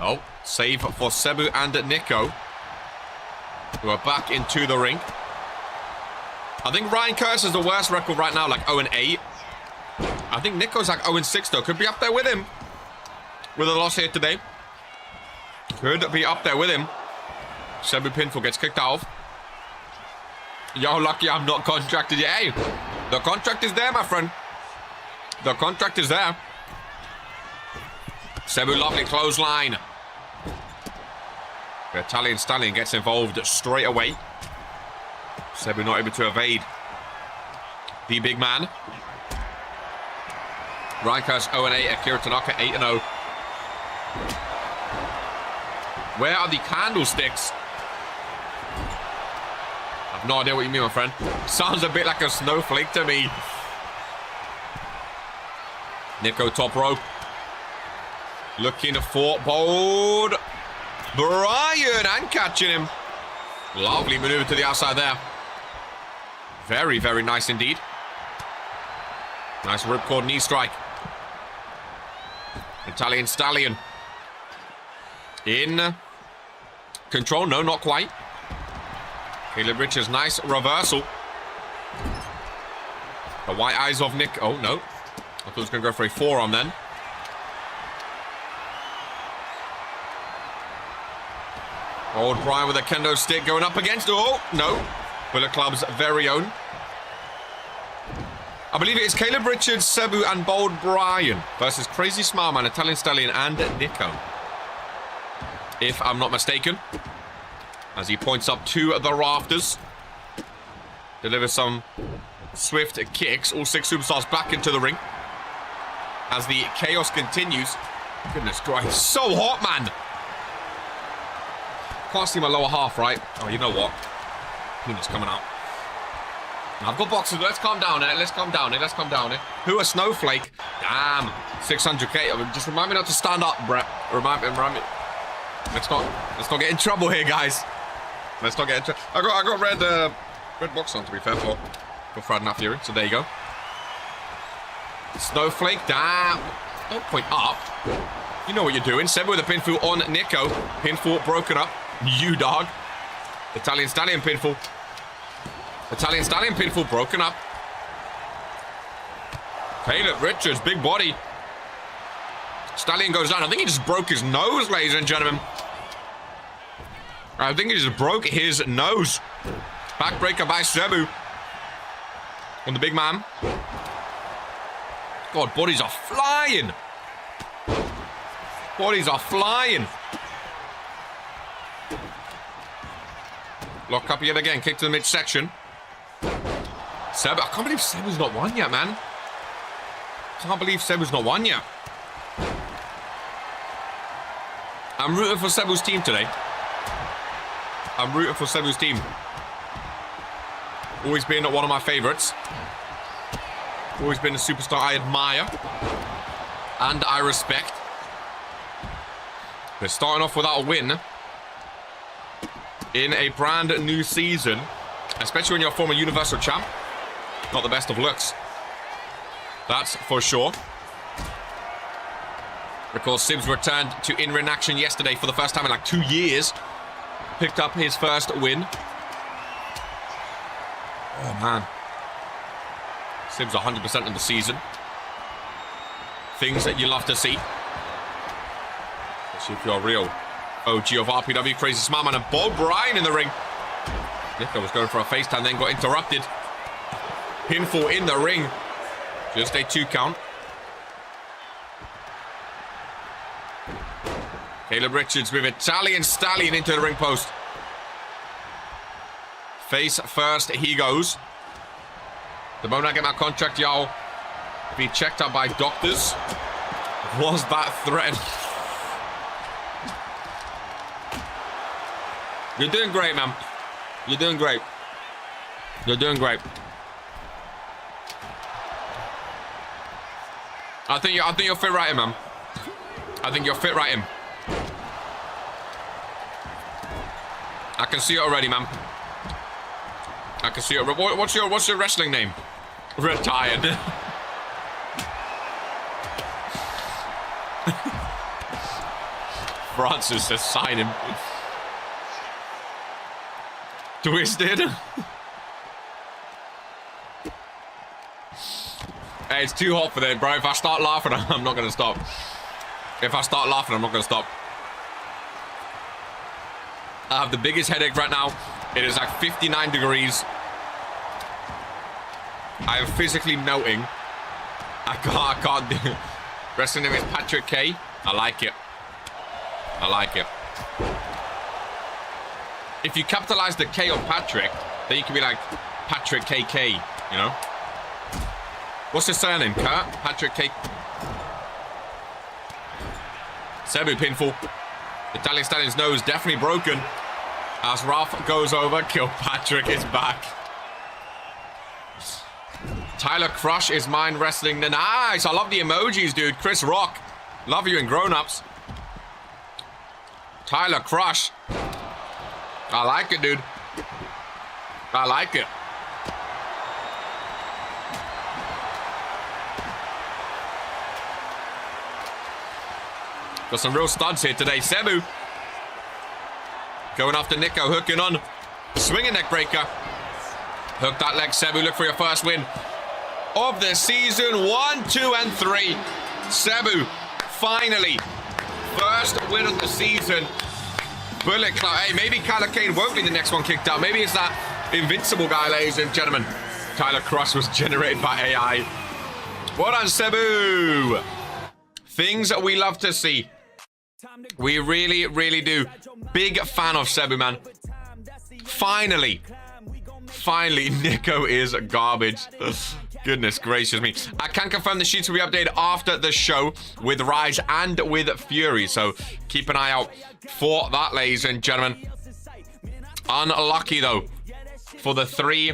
Oh, save for Cebu and Nico, who are back into the ring. I think Ryan Curtis has the worst record right now, like 0-8. I think Nico's like 0-6, though. Could be up there with him. With a loss here today. Could be up there with him. Cebu pinfall gets kicked out. Yo, lucky I'm not contracted yet. Hey, the contract is there, my friend. The contract is there. Cebu, lovely clothesline. The Italian Stallion gets involved straight away. Cebu not able to evade the big man. Rikers 0-8, Akira Tanaka 8-0. Where are the candlesticks? I have no idea what you mean, my friend. Sounds a bit like a snowflake to me. Nico top rope. Looking for bold Brian and catching him. Lovely maneuver to the outside there. Very, very nice indeed. Nice ripcord knee strike. Italian Stallion. In control. No, not quite. Caleb Richards, nice reversal. The white eyes of Nick. Oh, no. I thought he was going to go for a forearm then. Old Brian with a kendo stick going up against. Oh, no. Bullet Club's very own. I believe it is Caleb Richards, Cebu, and Bold Brian versus Crazy Smile Man, Italian Stallion, and Nico. If I'm not mistaken. As he points up to the rafters. Delivers some swift kicks. All 6 superstars back into the ring. As the chaos continues. Goodness Christ. So hot, man. Can't see my lower half, right? Oh, you know what? Penis coming out. I've got boxes. Let's calm down, Let's calm down, Let's calm down, Who a snowflake? Damn. 600k. Just remind me not to stand up, Brett. Remind me. Let's not get in trouble here, guys. Let's not get in trouble. I got red box on, to be fair, for Friday Night Fury. So there you go. Snowflake. Damn. Don't point up. You know what you're doing. Cebu with a pinfall on Nico. Pinfall broken up. You dog. Italian Stallion pinfall. Italian Stallion pinfall broken up. Caleb Richards, big body. Stallion goes down. I think he just broke his nose, ladies and gentlemen. I think he just broke his nose. Backbreaker by Cebu. On the big man. God, bodies are flying. Bodies are flying. Lock up yet again. Kick to the midsection. Cebu. I can't believe Cebu's not won yet, man. Can't believe Cebu's not won yet. I'm rooting for Cebu's team today. I'm rooting for Cebu's team. Always been one of my favorites. Always been a superstar I admire. And I respect. They're starting off without a win. In a brand new season. Especially when you're a former Universal Champ. Not the best of looks. That's for sure. Of course, Sibs returned to in-ring action yesterday for the first time in like 2 years. Picked up his first win. Oh, man. Sibs 100% in the season. Things that you love to see. Let's see if you're real. OG of RPW, Crazy Smile Man, and Bob Bryan in the ring. Nico was going for a FaceTime, then got interrupted. Pinfall in the ring. Just a 2 count. Caleb Richards with Italian Stallion into the ring post. Face first, he goes. The moment I get my contract, y'all, be checked out by doctors. Was that threat? You're doing great, man. You're doing great. You're doing great. I think you'll fit right in, man. I think you'll fit right in. I can see it already, man. I can see it. What's your wrestling name? Retired. Francis says sign him. Twisted. Hey, it's too hot for that, bro. If I start laughing, I'm not going to stop. If I start laughing, I'm not going to stop. I have the biggest headache right now. It is like 59 degrees. I am physically melting. I can't do it. Wrestling name is Patrick K. I like it. I like it. If you capitalize the K on Patrick, then you can be like Patrick KK, you know? What's his surname, Kurt? Patrick K. Cebu pinfall. Italian Stallion's nose definitely broken. As Ralph goes over, Kilpatrick is back. Tyler Crush is mine wrestling. Nice. I love the emojis, dude. Chris Rock. Love you in grown-ups. Tyler Crush. I like it, dude. I like it. Got some real studs here today. Cebu. Going after Nico. Hooking on. Swinging neck breaker. Hook that leg, Cebu. Look for your first win of the season. 1, 2, and 3. Cebu, finally. First win of the season. Bullet Club. Hey, maybe Kyler Kane won't be the next one kicked out. Maybe it's that invincible guy, ladies and gentlemen. Tyler Cross was generated by AI. Well done, Cebu. Things that we love to see. We really, really do. Big fan of Cebu, man. Finally, Nico is garbage. Goodness gracious me. I can confirm the sheets will be updated after the show with Rise and with Fury. So keep an eye out for that, ladies and gentlemen. Unlucky, though, for the 3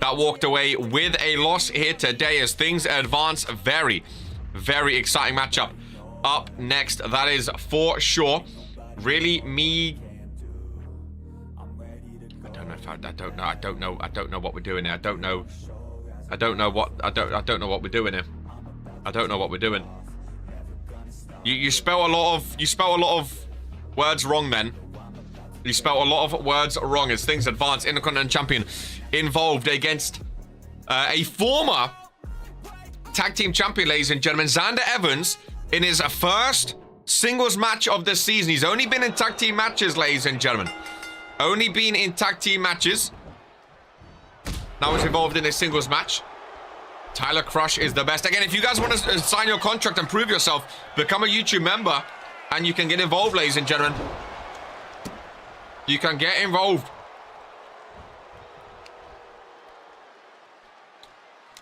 that walked away with a loss here today as things advance. Very, very exciting matchup up next. That is for sure. Really, me... I don't know what we're doing here. I don't know what we're doing here. I don't know what we're doing. You spell a lot of words wrong then. You spell a lot of words wrong as things advance. Intercontinental champion involved against a former tag team champion, ladies and gentlemen. Xander Evans in his first singles match of the season. He's only been in tag team matches, ladies and gentlemen. Only been in tag team matches. Now he's involved in a singles match. Tyler Crush is the best. Again, if you guys want to sign your contract and prove yourself, become a YouTube member and you can get involved, ladies and gentlemen. You can get involved.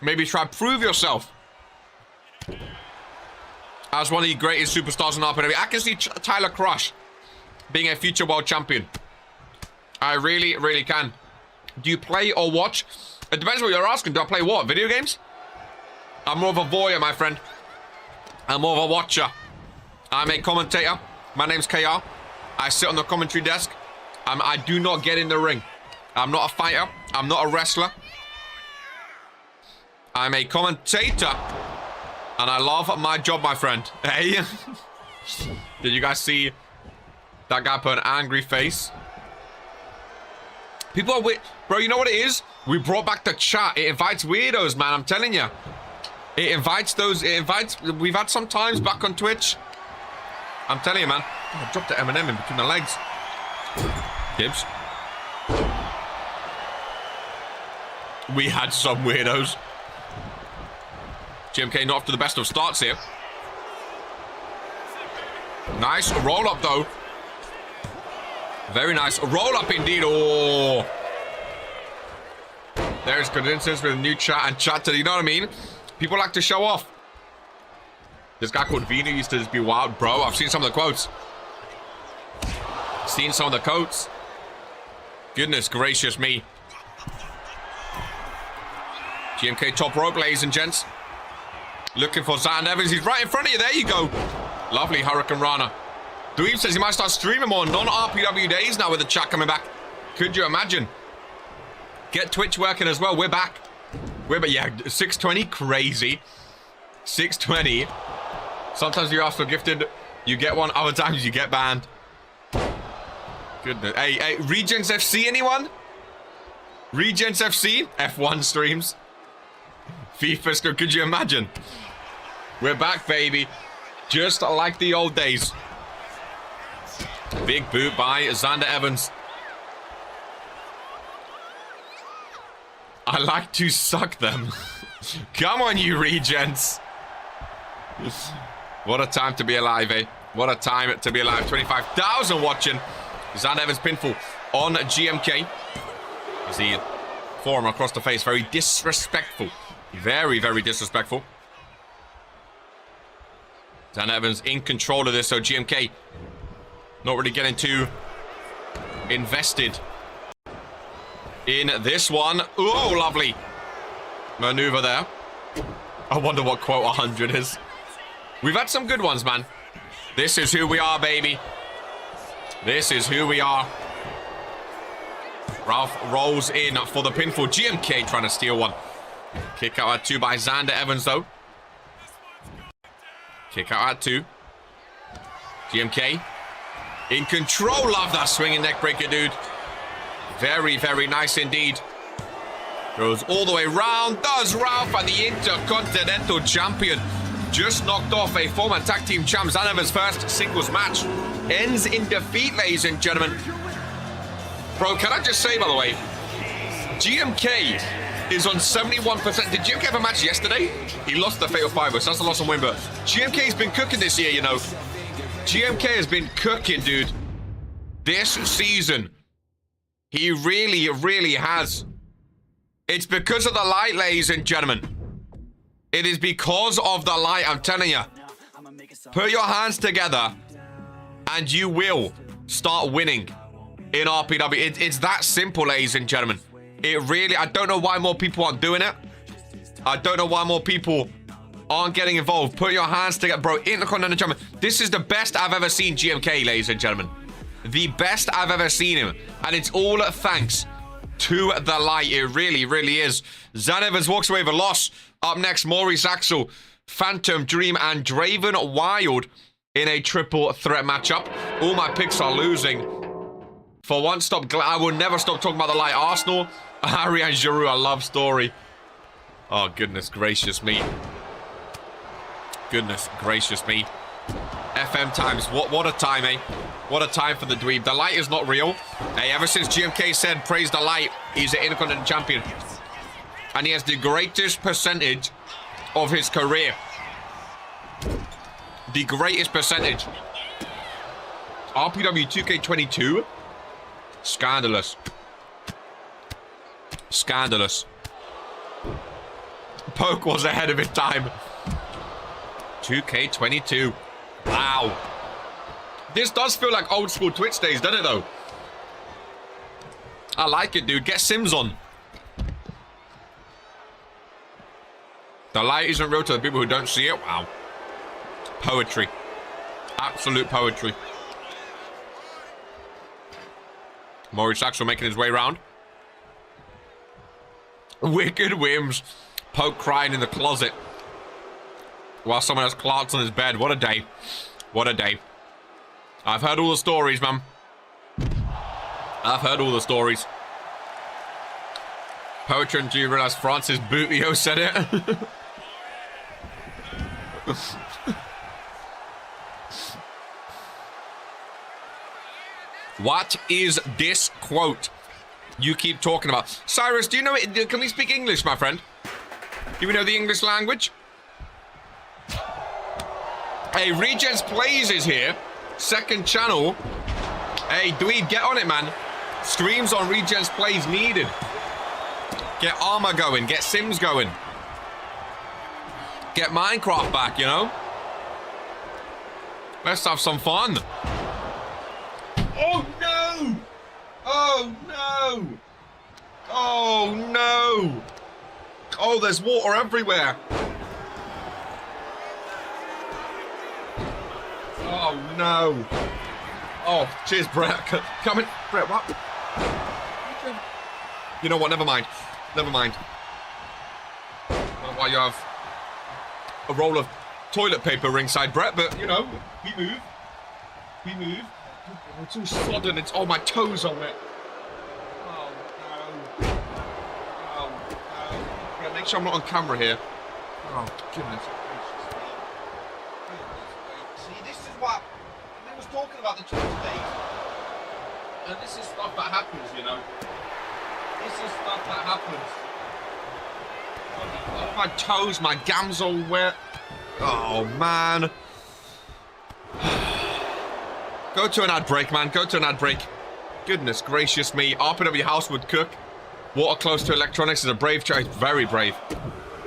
Maybe try to prove yourself as one of the greatest superstars in RPW. I can see Tyler Crush being a future world champion. I really, really can. Do you play or watch? It depends what you're asking. Do I play what? Video games? I'm more of a voyeur, my friend. I'm more of a watcher. I'm a commentator. My name's KR. I sit on the commentary desk. I do not get in the ring. I'm not a fighter. I'm not a wrestler. I'm a commentator. And I love my job, my friend. Hey. Did you guys see that guy put an angry face? People are weird. Bro, you know what it is? We brought back the chat. It invites weirdos, man. I'm telling you. It invites those. It invites. We've had some times back on Twitch. I'm telling you, man. I dropped the M&M in between the legs. Gibbs. We had some weirdos. GMK not off to the best of starts here. Nice roll up, though. Very nice. Roll up indeed. Oh. There's coincidence with a new chat and chatter. You know what I mean? People like to show off. This guy called Vino used to just be wild. Bro, I've seen some of the quotes. Seen some of the quotes. Goodness gracious me. GMK top rope, ladies and gents. Looking for Xander Evans. He's right in front of you. There you go. Lovely Hurricane Rana. Dweeb says he might start streaming more non-RPW days now with the chat coming back. Could you imagine? Get Twitch working as well. We're back. But yeah, 620, crazy. 620. Sometimes you're asked for gifted, you get one. Other times you get banned. Goodness. Hey, Regents FC, anyone? Regents FC? F1 streams. FIFA stream, could you imagine? We're back, baby. Just like the old days. Big boot by Xander Evans. I like to suck them. Come on, you Regents. What a time to be alive, eh? What a time to be alive. 25,000 watching. Xander Evans pinfall on GMK. You see forearm across the face. Very disrespectful. Very, very disrespectful. Xander Evans in control of this, so GMK not really getting too invested in this one. Oh, lovely maneuver there. I wonder what quote 100 is. We've had some good ones, man. This is who we are, baby. This is who we are. Ralph rolls in for the pinfall. GMK trying to steal one. Kick out at 2 by Xander Evans, though. Kick out at 2. GMK in control. Love that swinging neck breaker, dude. Very, very nice indeed. Goes all the way round. Does Ralph, and the Intercontinental Champion just knocked off a former tag team champ. Xander Evans' first singles match ends in defeat, ladies and gentlemen. Bro, can I just say, by the way, GMK is on 71%. Did GMK have a match yesterday? He lost the Fatal 5, so that's a loss and win, but GMK's been cooking this year, you know. GMK has been cooking, dude. This season. He really, really has. It's because of the light, ladies and gentlemen. It is because of the light, I'm telling you. Put your hands together and you will start winning in RPW. It's that simple, ladies and gentlemen. It really, I don't know why more people aren't doing it. I don't know why more people aren't getting involved. Put your hands together, bro. Intercontinental Champion. This is the best I've ever seen GMK, ladies and gentlemen. The best I've ever seen him. And it's all thanks to the light. It really, really is. Xander Evans walks away with a loss. Up next, Maurice Axel, Phantom Dream, and Draven Wild in a triple threat matchup. All my picks are losing. For one stop, I will never stop talking about the light. Arsenal, Harry and Giroud, a love story. Oh, goodness gracious me. Goodness gracious me. FM times. What a time, eh? What a time for the dweeb. The light is not real. Hey, ever since GMK said praise the light, he's an Intercontinental Champion. And he has the greatest percentage of his career. The greatest percentage. RPW 2K25. Scandalous. Scandalous. Poke was ahead of his time. 2K22. Wow. This does feel like old school Twitch days, doesn't it, though? I like it, dude. Get Sims on. The light isn't real to the people who don't see it. Wow. Poetry. Absolute poetry. Maurice Axel making his way around. Wicked Wims. Poke crying in the closet while someone has Clarks on his bed. What a day. What a day. I've heard all the stories, man. I've heard all the stories. Poetry, and do you realize Francis Boutio said it? What is this quote you keep talking about? Cyrus, do you know it? Can we speak English, my friend? Do we know the English language? Hey, Regents Plays is here. Second channel. Hey, Dweeb, get on it, man. Streams on Regents Plays needed. Get Armor going. Get Sims going. Get Minecraft back, you know? Let's have some fun. Oh, no! Oh, no! Oh, no! Oh, there's water everywhere. Oh, no. Oh, cheers, Brett. Come in. Brett, what? You know what? Never mind. Never mind. why you have a roll of toilet paper ringside, Brett, but, you know, we move. We move. Oh, it's all sodden. It's... Oh, my toes are wet. Oh, no. Oh, no. Yeah, make sure I'm not on camera here. Oh, goodness. See, this is what... I was talking about the Tuesday. And this is stuff that happens, you know. This is stuff that happens. Oh, my toes, my gams all wet. Oh, man. Go to an ad break, man. Go to an ad break. Goodness gracious me. RPW House would cook. Water close to electronics is a brave choice. Very brave.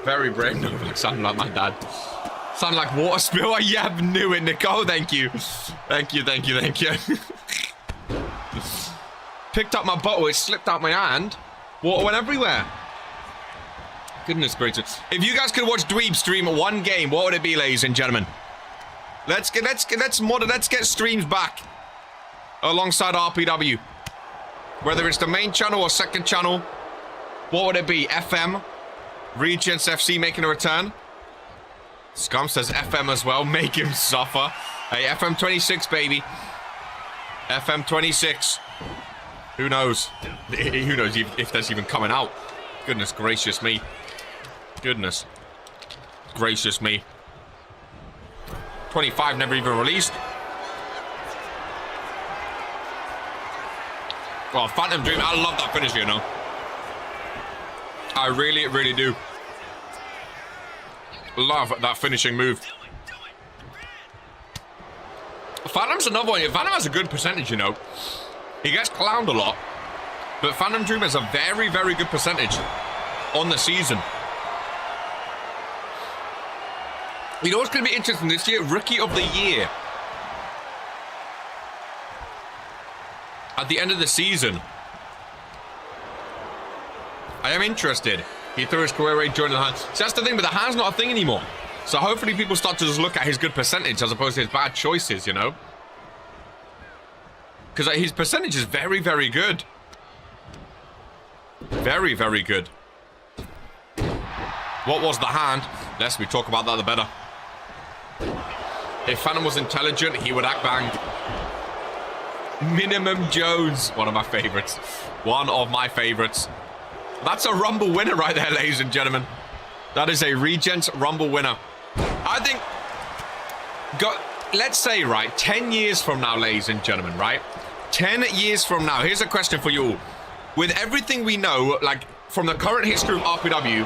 Very brave. No, I sound like my dad. Sound like water spill. Oh, yeah, knew it, Nicole. Thank you. Thank you, thank you, thank you. Picked up my bottle. It slipped out my hand. Water went everywhere. Goodness gracious. If you guys could watch Dweeb stream one game, what would it be, ladies and gentlemen? Let's get streams back alongside RPW. Whether it's the main channel or second channel, what would it be? FM? Regents FC making a return? Scum says FM as well. Make him suffer. Hey, FM 26, baby. FM 26. Who knows? Who knows if that's even coming out? Goodness gracious me. Goodness gracious me. 25 never even released. Well, Phantom Dream, I love that finish, you know. I really, really do. Love that finishing move. Phantom's another one. Phantom has a good percentage, you know. He gets clowned a lot. But Phantom Dream has a very, very good percentage on the season. You know what's going to be interesting this year? Rookie of the Year. At the end of the season. I am interested. He threw his career rate during the hand. See, that's the thing, but the hand's not a thing anymore. So hopefully people start to just look at his good percentage as opposed to his bad choices, you know? Because his percentage is very, very good. Very, very good. What was the hand? Less we talk about that, the better. If Phantom was intelligent, he would act banged. Minimum Jones. One of my favorites. One of my favorites. That's a Rumble winner right there, ladies and gentlemen. That is a Regents Rumble winner. I think... let's say, right, 10 years from now, ladies and gentlemen, right? 10 years from now. Here's a question for you all. With everything we know, like, from the current history of RPW,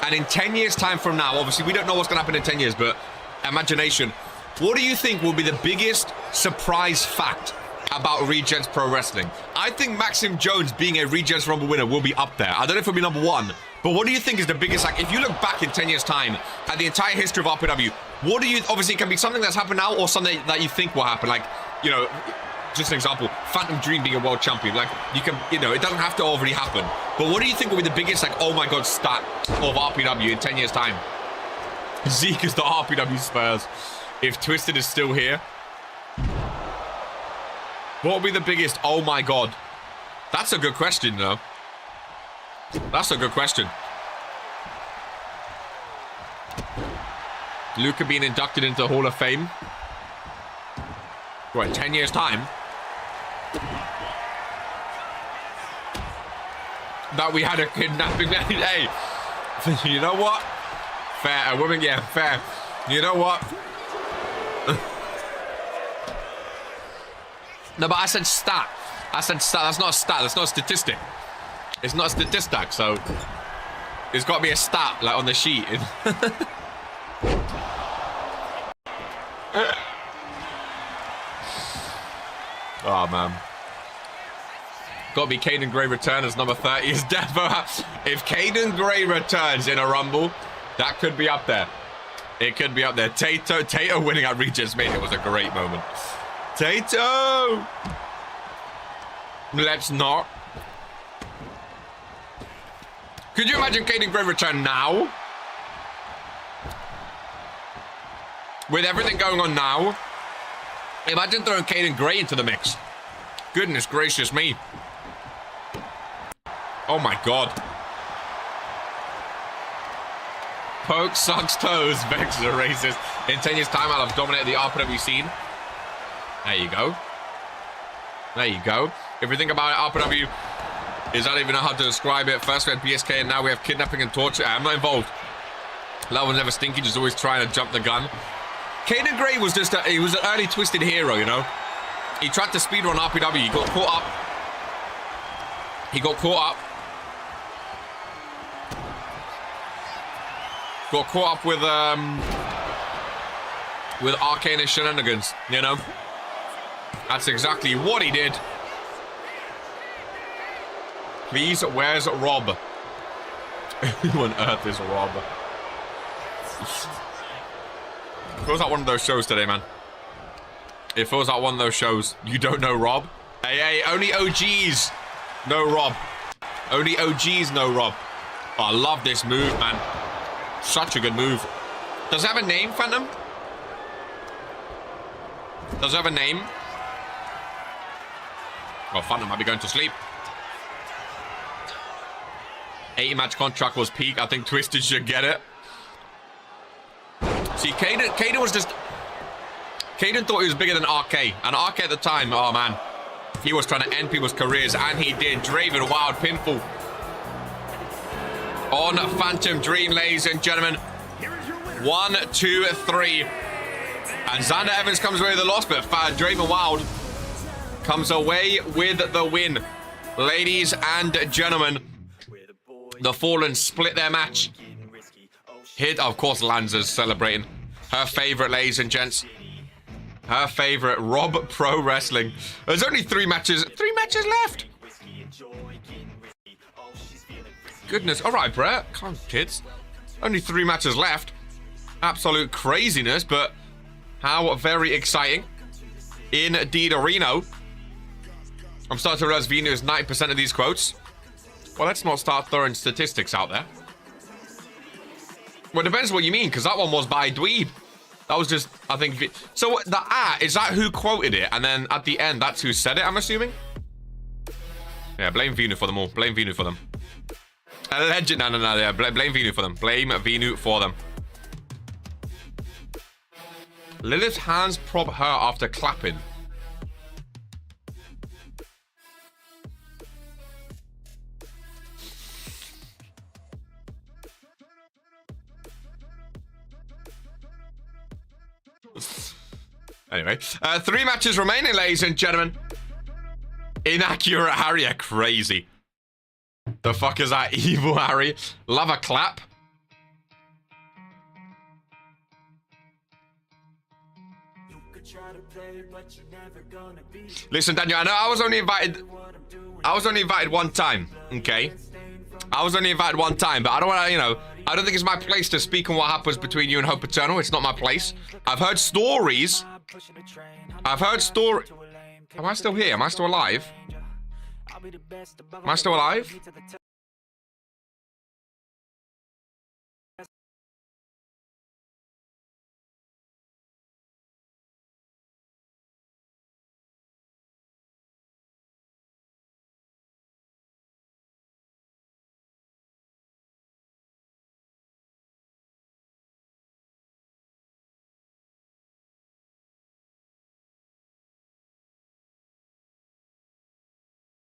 and in 10 years' time from now, obviously, we don't know what's going to happen in 10 years, but imagination. What do you think will be the biggest surprise fact about Regents Pro Wrestling? I think Maxim Jones being a Regents Rumble winner will be up there. I don't know if it'll be number one, but what do you think is the biggest, like, if you look back in 10 years' time at the entire history of RPW, what do you, obviously it can be something that's happened now or something that you think will happen, like, you know, just an example, Phantom Dream being a world champion, like, you can, you know, it doesn't have to already happen, but what do you think will be the biggest, like, oh my god, stat of RPW in 10 years' time? Zeke is the RPW Spurs. If Twisted is still here, what will be the biggest? Oh my god. That's a good question, though. That's a good question. Luca being inducted into the Hall of Fame. What, 10 years' time? That we had a kidnapping. Hey, you know what? Fair. A woman, yeah, fair. You know what? No, but I said stat. I said stat. That's not a stat. That's not a statistic. It's not a statistic, so it's got to be a stat, like on the sheet. Oh, man. Got to be Caden Gray return as number 30 is Devo. If Caden Gray returns in a Rumble, that could be up there. It could be up there. Tato winning at Regents made it was a great moment. Tato! Let's not. Could you imagine Caden Gray return now? With everything going on now? Imagine throwing Caden Gray into the mix. Goodness gracious me. Oh my god. Poke sucks toes. Vex is a racist. In 10 years' time, I'll have dominated the RPW scene. There you go. There you go. If you think about it, RPW is, I don't even know how to describe it. First we had BSK and now we have kidnapping and torture. I'm not involved. That was never stinky, just always trying to jump the gun. Caden Gray was just he was an early twisted hero, you know. He tried to speedrun RPW. He got caught up. Got caught up with Arcane shenanigans, you know. That's exactly what he did. Please, where's Rob? Who on earth is Rob? It feels like one of those shows today, man. It feels like one of those shows. You don't know Rob? Hey, only OGs know Rob. Only OGs know Rob. Oh, I love this move, man. Such a good move. Does it have a name, Phantom? Does it have a name? Oh, Phantom might be going to sleep. 80-match contract was peak. I think Twisted should get it. See, Caden was just... Caden thought he was bigger than RK. And RK at the time, oh man, he was trying to end people's careers, and he did. Draven Wild pinfall on Phantom Dream, ladies and gentlemen. 1, 2, 3. And Xander Evans comes away with the loss, but Draven Wild comes away with the win. Ladies and gentlemen, the Fallen split their match. Hit, of course, Lanza's celebrating. Her favorite, ladies and gents. Her favorite, Rob Pro Wrestling. There's only 3 matches. 3 matches left. Goodness. All right, Brett. Come on, kids. Only 3 matches left. Absolute craziness, but how very exciting. Indeed, Reno. I'm starting to realize Vino is 90% of these quotes. Well, let's not start throwing statistics out there. Well, it depends what you mean, because that one was by Dweeb. That was just, I think... So, is that who quoted it? And then at the end, that's who said it, I'm assuming? Yeah, blame Vinu for them all. Blame Vinu for them. Alleged... No, yeah, blame Vinu for them. Blame Vinu for them. Lilith's hands prop her after clapping. Anyway, 3 matches remaining, ladies and gentlemen. Inaccurate Harry, yeah, crazy. The fuck is that? Evil Harry. Love a clap. Listen, Daniel, I know I was only invited one time, okay? I was only invited one time, but I don't want to, you know, I don't think it's my place to speak on what happens between you and Hope Eternal. It's not my place. I've heard stories. Am I still here? Am I still alive? Am I still alive?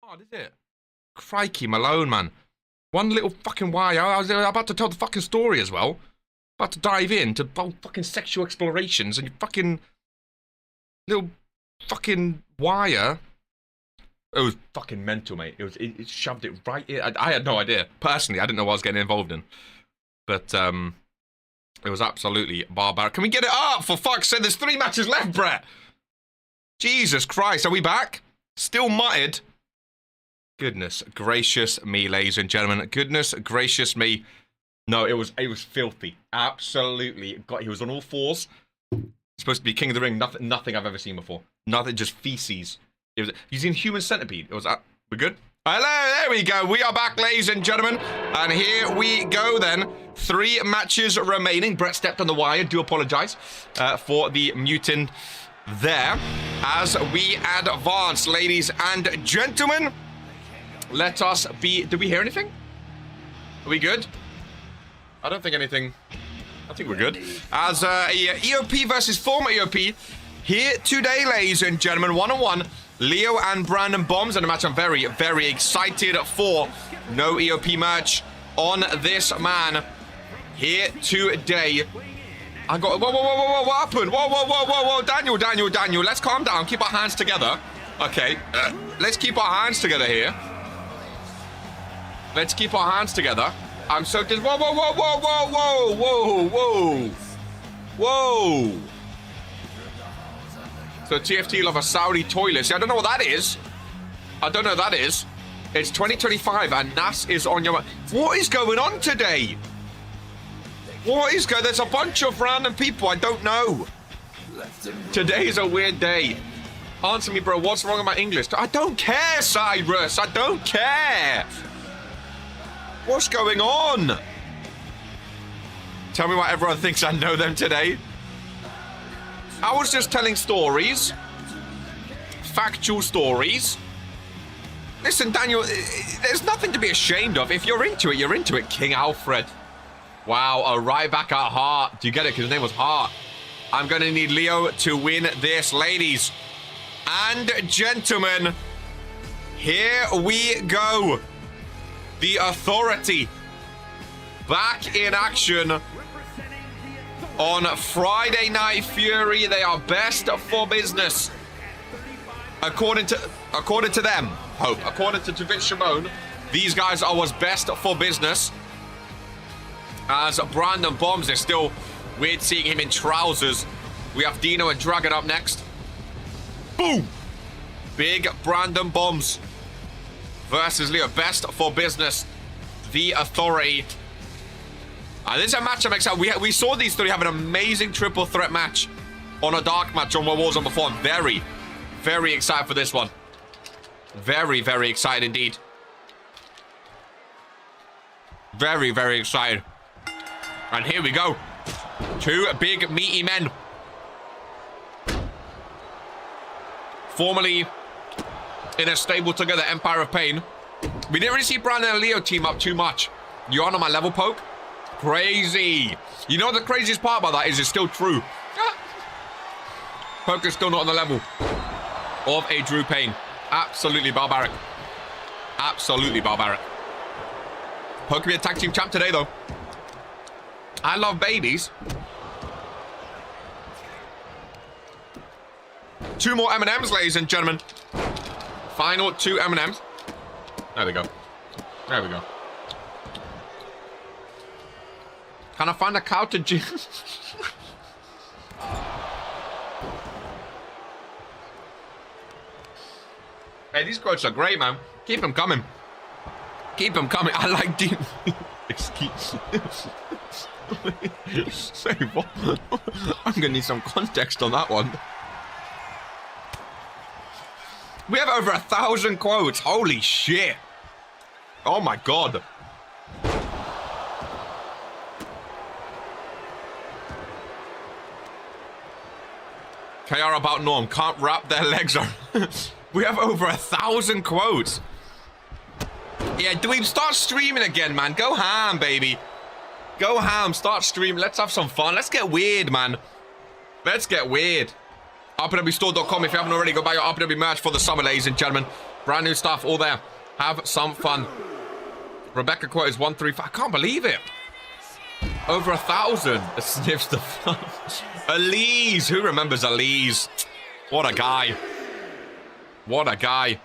Oh, is it? Crikey, Malone, man. One little fucking wire. I was about to tell the fucking story as well. About to dive into fucking sexual explorations, and you fucking little fucking wire. It was fucking mental, mate. It shoved it right in. I had no idea. Personally, I didn't know what I was getting involved in. But it was absolutely barbaric. Can we get it up? For fuck's sake, there's 3 matches left, Brett. Jesus Christ, are we back? Still mutted. Goodness gracious me, ladies and gentlemen. Goodness gracious me. No, it was filthy. Absolutely. God, he was on all 4s. Supposed to be King of the Ring. Nothing I've ever seen before. Nothing, just feces. You seen Human Centipede? It was that. We're good? Hello, there we go. We are back, ladies and gentlemen. And here we go then. 3 matches remaining. Brett stepped on the wire. Do apologize for the mutant there. As we advance, ladies and gentlemen. Let us be... Did we hear anything? Are we good? I don't think anything... I think we're good. As EOP versus former EOP here today, ladies and gentlemen. 1-on-1. Leo and Brandon Bombs in a match I'm very, very excited for. No EOP match on this man here today. I got... Whoa, what happened? Whoa. Daniel. Let's calm down. Keep our hands together. Okay. Let's keep our hands together here. Let's keep our hands together. I'm so... Whoa. So TFT love a Saudi toilet. See, I don't know what that is. I don't know what that is. It's 2025 and NAS is on your... What is going on today? What is going... There's a bunch of random people I don't know. Today is a weird day. Answer me, bro. What's wrong with my English? I don't care, Cyrus. I don't care. What's going on? Tell me why everyone thinks I know them today. I was just telling stories. Factual stories. Listen, Daniel, there's nothing to be ashamed of. If you're into it, you're into it, King Alfred. Wow, a right back at Hart. Do you get it? Because his name was Hart. I'm going to need Leo to win this, ladies and gentlemen. Here we go. The Authority back in action on Friday Night Fury. They are best for business. According to them, Hope. According to Vince Shimon, these guys are what's best for business. As Brandon Bombs is still weird seeing him in trousers. We have Dino and Dragon up next. Boom! Big Brandon Bombs versus Leo. Best for business. The Authority. This is a match I'm excited. We saw these three have an amazing triple threat match on a dark match on World Warzone before. I'm very, very excited for this one. Very, very excited indeed. Very, very excited. And here we go. Two big meaty men. Formerly in a stable together, Empire of Pain. We didn't really see Brandon and Leo team up too much. You on my level, Poke? Crazy. You know what the craziest part about that is it's still true. Poke is still not on the level of a Drew Payne. Absolutely barbaric. Absolutely barbaric. Poke can be a tag team champ today, though. I love babies. 2 more M&Ms, ladies and gentlemen. Final 2 M&Ms. There we go. There we go. Can I find a cow to gym? Hey, these quotes are great, man. Keep them coming. Keep them coming. I like Dino. Excuse. Say what? I'm gonna need some context on that one. We have over 1,000 quotes. Holy shit. Oh my god. KR about Norm. Can't wrap their legs around. We have over 1,000 quotes. Yeah, Dweeb, start streaming again, man. Go ham, baby. Go ham. Start streaming. Let's have some fun. Let's get weird, man. Let's get weird. RPWstore.com. If you haven't already, go buy your RPW merch for the summer, ladies and gentlemen. Brand new stuff, all there. Have some fun. Rebecca quote is 135. I can't believe it. Over 1,000. Sniffs the fun. Elise. Who remembers Elise? What a guy. What a guy.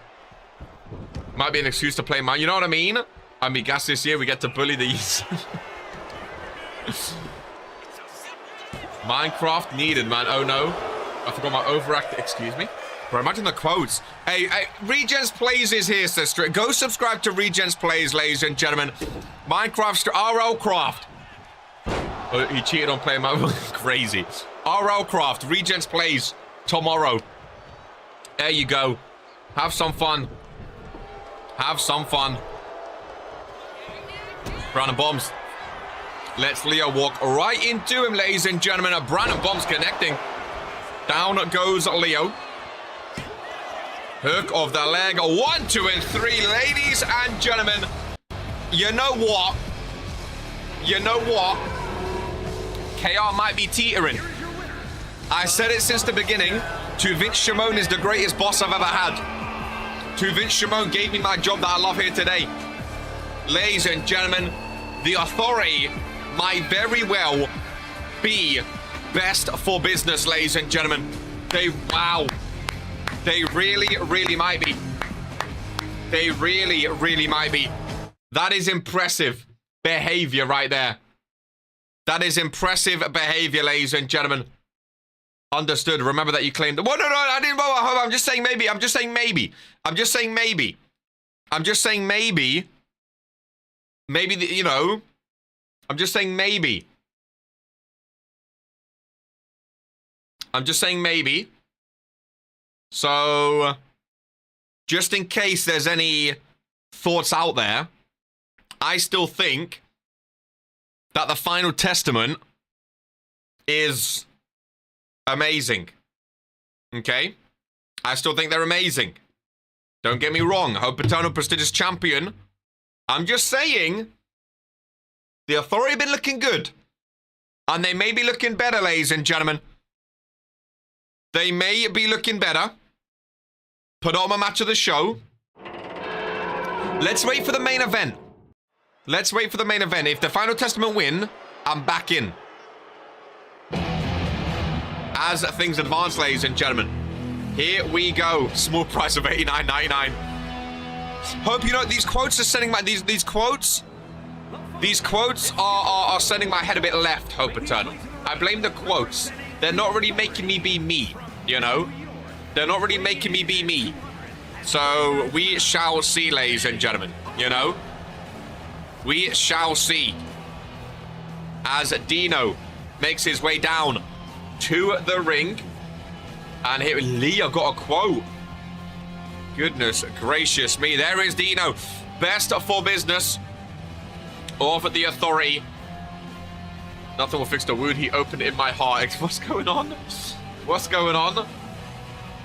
Might be an excuse to play, man. You know what I mean? I mean, gas this year, we get to bully these. Minecraft needed, man. Oh, no. I forgot my overact. Excuse me. Bro, imagine the quotes. Hey, Regents Plays is here, sister. Go subscribe to Regents Plays, ladies and gentlemen. Minecraft, RL Craft. Oh, he cheated on playing my... Crazy. RL Craft, Regents Plays, tomorrow. There you go. Have some fun. Have some fun. Brandon Bombs. Let's Leo walk right into him, ladies and gentlemen. Brandon Bombs connecting. Down goes Leo. Hook of the leg. 1, 2, and 3, ladies and gentlemen. You know what? You know what? KR might be teetering. I said it since the beginning. To Vince Shimon is the greatest boss I've ever had. To Vince Shimon gave me my job that I love here today. Ladies and gentlemen, the Authority might very well be best for business, ladies and gentlemen. Wow. They really, really might be. They really, really might be. That is impressive behavior right there. That is impressive behavior, ladies and gentlemen. Understood. Remember that you claimed... Well, no, I didn't... I'm just saying maybe. I'm just saying maybe. I'm just saying maybe. I'm just saying maybe. Maybe, you know... I'm just saying maybe. I'm just saying maybe. So... Just in case there's any thoughts out there, I still think that the Final Testament is... amazing. Okay? I still think they're amazing. Don't get me wrong. Hope Eternal prestigious champion. I'm just saying the Authority have been looking good. And they may be looking better, ladies and gentlemen. They may be looking better. Put on a match of the show. Let's wait for the main event. Let's wait for the main event. If the Final Testament win, I'm back in. As things advance, ladies and gentlemen, here we go. Small price of $89.99. Hope you know these quotes are sending my these quotes. These quotes are sending my head a bit left. Hope Eternal. I blame the quotes. They're not really making me be me. You know, they're not really making me be me. So we shall see, ladies and gentlemen. You know, we shall see. As Dino makes his way down to the ring. And here, Leah got a quote. Goodness gracious me. There is Dino. Best for business of the Authority. Nothing will fix the wound he opened in my heart. What's going on? What's going on?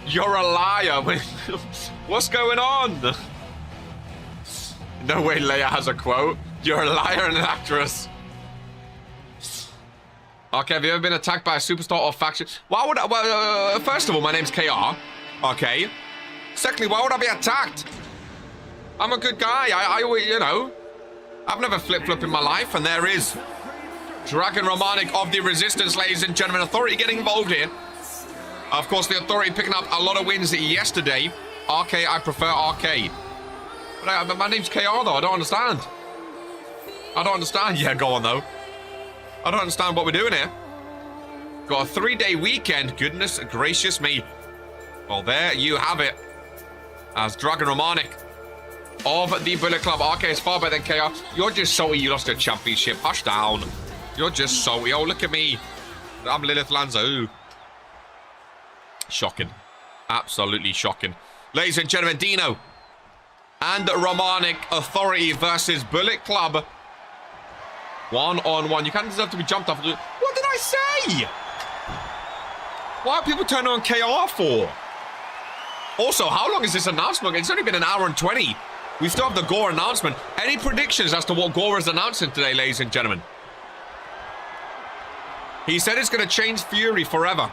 You're a liar. What's going on? No way Leia has a quote. You're a liar and an actress. Okay, have you ever been attacked by a superstar or faction? Why would I... Well, first of all, my name's KR. Okay. Secondly, why would I be attacked? I'm a good guy. I you know... I've never flip-flopped in my life, and there is Dragon Romanic of the Resistance, ladies and gentlemen. Authority getting involved here. Of course, the Authority picking up a lot of wins yesterday. RK, I prefer RK. But my name's KR, though. I don't understand. I don't understand. Yeah, go on, though. I don't understand what we're doing here. Got a 3-day weekend. Goodness gracious me. Well, there you have it. As Dragon Romanic of the Bullet Club. RK is far better than KR. You're just salty you lost a championship. Hush down. You're just salty. Oh, look at me. I'm Lilith Lanza. Ooh. Shocking. Absolutely shocking. Ladies and gentlemen, Dino and Romanic. Authority versus Bullet Club. 1-on-1. You kind of deserve to be jumped off. What did I say? Why are people turning on KR for? Also, how long is this announcement? It's only been an hour and 20. We still have the Gore announcement. Any predictions as to what Gore is announcing today, ladies and gentlemen? He said it's going to change Fury forever.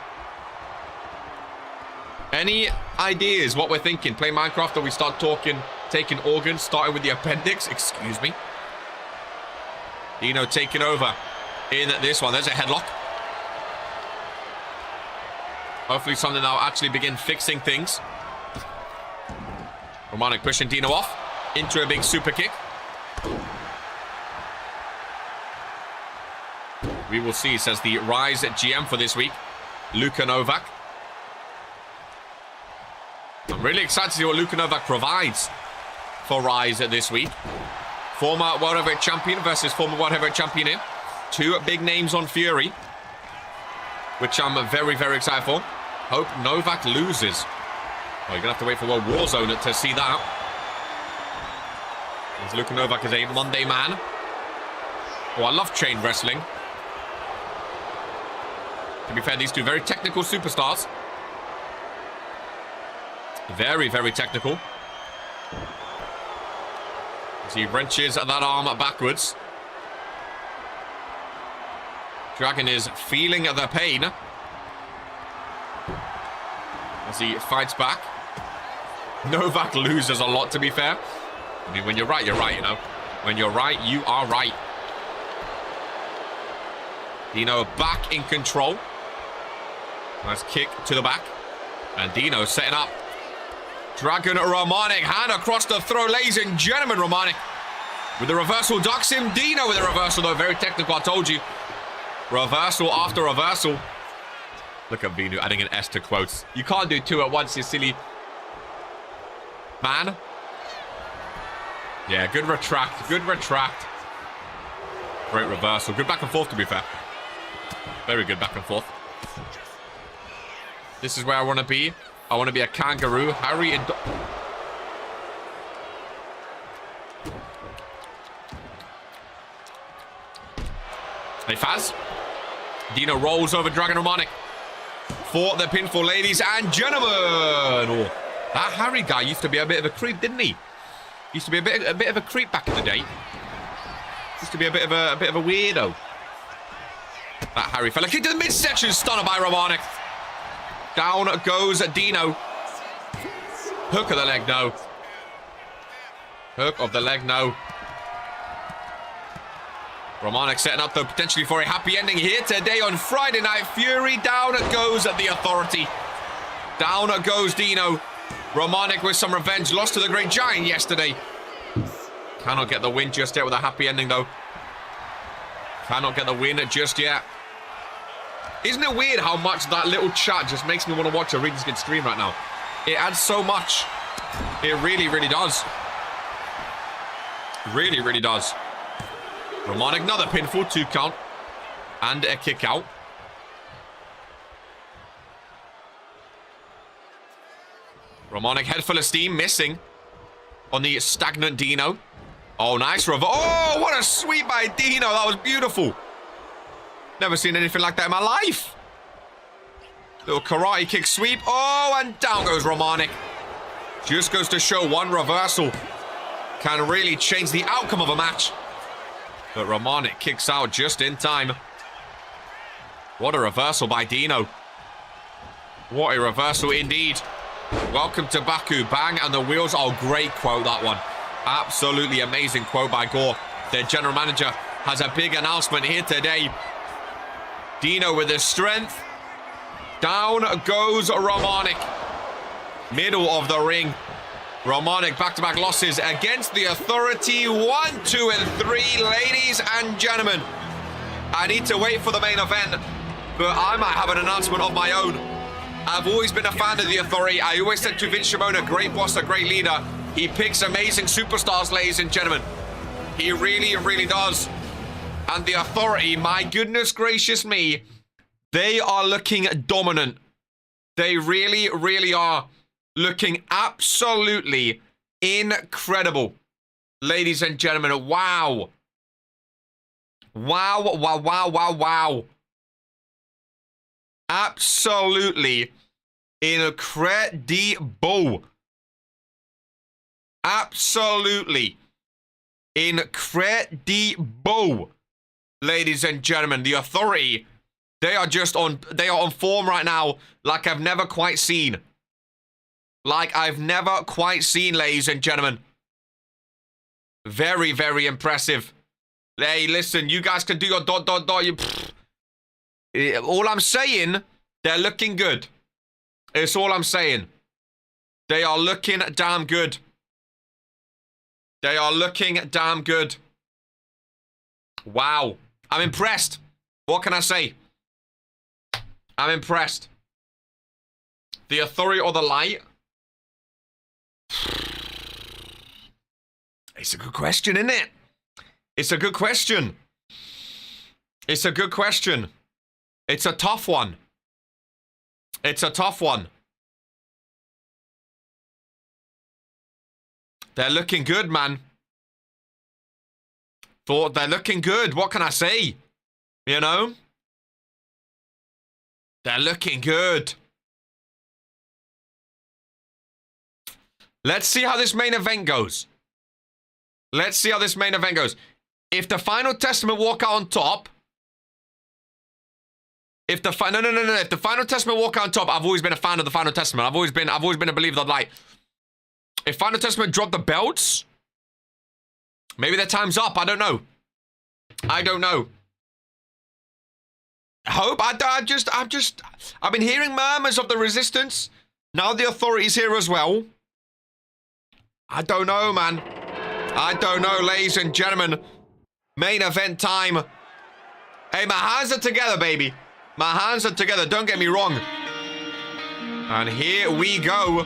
Any ideas what we're thinking? Play Minecraft or we start talking, taking organs, starting with the appendix? Excuse me. Dino taking over in this one. There's a headlock. Hopefully something that'll actually begin fixing things. Romanic pushing Dino off into a big super kick. We will see, says the Rise GM for this week, Luka Novak. I'm really excited to see what Luka Novak provides for Rise this week. Former World Heavyweight Champion versus former World Heavyweight Champion here. Two big names on Fury, which I'm very, very excited for. Hope Novak loses. Oh, you're going to have to wait for World Warzone to see that. As Luka Novak is a Monday man. Oh, I love chain wrestling. To be fair, these two very technical superstars. Very, very technical. As he wrenches that arm backwards. Dragon is feeling the pain as he fights back. Novak loses a lot, to be fair. I mean, when you're right, you know. When you're right, you are right. Dino back in control. Nice kick to the back. And Dino setting up. Dragon Romanic, hand across the throw, ladies and gentlemen. Romanic with the reversal, ducks him. Dino with the reversal, though. Very technical, I told you. Reversal after reversal. Look at Vinu adding an S to quotes. You can't do two at once, you silly man. Yeah, good retract. Good retract. Great reversal. Good back and forth, to be fair. Very good back and forth. This is where I want to be. I want to be a kangaroo. Harry and... Hey, Faz. Dino rolls over Dragon Romanic for the pinfall, ladies and gentlemen. Oh, that Harry guy used to be a bit of a creep, didn't he? Used to be a bit of a creep back in the day. Used to be a bit of a weirdo. That Harry fella. Kick to the midsection, stunner by Romanic. Down goes Dino. Hook of the leg, no. Hook of the leg, no. Romanic setting up, though, potentially for a happy ending here today on Friday Night Fury. Down goes the Authority. Down goes Dino. Romanic with some revenge. Lost to the Great Giant yesterday. Cannot get the win just yet with a happy ending, though. Cannot get the win just yet. Isn't it weird how much that little chat just makes me want to watch a Regentskid stream right now? It adds so much. It really, really does. Really, really does. Romanic, another pinfall, 2 count. And a kick out. Romanic, head full of steam, missing on the stagnant Dino. Oh, nice reversal. Oh, what a sweep by Dino. That was beautiful. Never seen anything like that in my life. Little karate kick sweep. Oh, and down goes Romanic. Just goes to show one reversal can really change the outcome of a match. But Romanic kicks out just in time. What a reversal by Dino. What a reversal indeed. Welcome to Baku. Bang and the wheels. Oh, great quote, that one. Absolutely amazing quote by Gore. Their general manager has a big announcement here today. Dino with his strength. Down goes Romanic. Middle of the ring. Romanic back-to-back losses against the Authority. 1, 2, and 3, ladies and gentlemen. I need to wait for the main event, but I might have an announcement of my own. I've always been a fan of the Authority. I always said to Vince Shimon, a great boss, a great leader. He picks amazing superstars, ladies and gentlemen. He really, really does. And the Authority, my goodness gracious me, they are looking dominant. They really, really are looking absolutely incredible. Ladies and gentlemen, wow. Wow, wow, wow, wow, wow. Absolutely incredible. Absolutely incredible. Ladies and gentlemen, the Authority, they are on form right now like I've never quite seen. Like I've never quite seen, ladies and gentlemen. Very, very impressive. Hey, listen, you guys can do your ... All I'm saying, they're looking good. It's all I'm saying. They are looking damn good. They are looking damn good. Wow. I'm impressed. What can I say? I'm impressed. The Authority or the Light? It's a good question, isn't it? It's a good question. It's a good question. It's a tough one. It's a tough one. They're looking good, man. Thought they're looking good. What can I say? You know? They're looking good. Let's see how this main event goes. Let's see how this main event goes. If the Final Testament walk out on top, If the if the Final Testament walk out on top, I've always been a fan of the Final Testament. I've always been a believer that, like, if Final Testament drop the belts, maybe their time's up. I don't know. I've been hearing murmurs of the Resistance. Now the Authority's here as well. I don't know, man. I don't know, ladies and gentlemen. Main event time. Hey, my hands are together, baby. My hands are together, don't get me wrong. And here we go.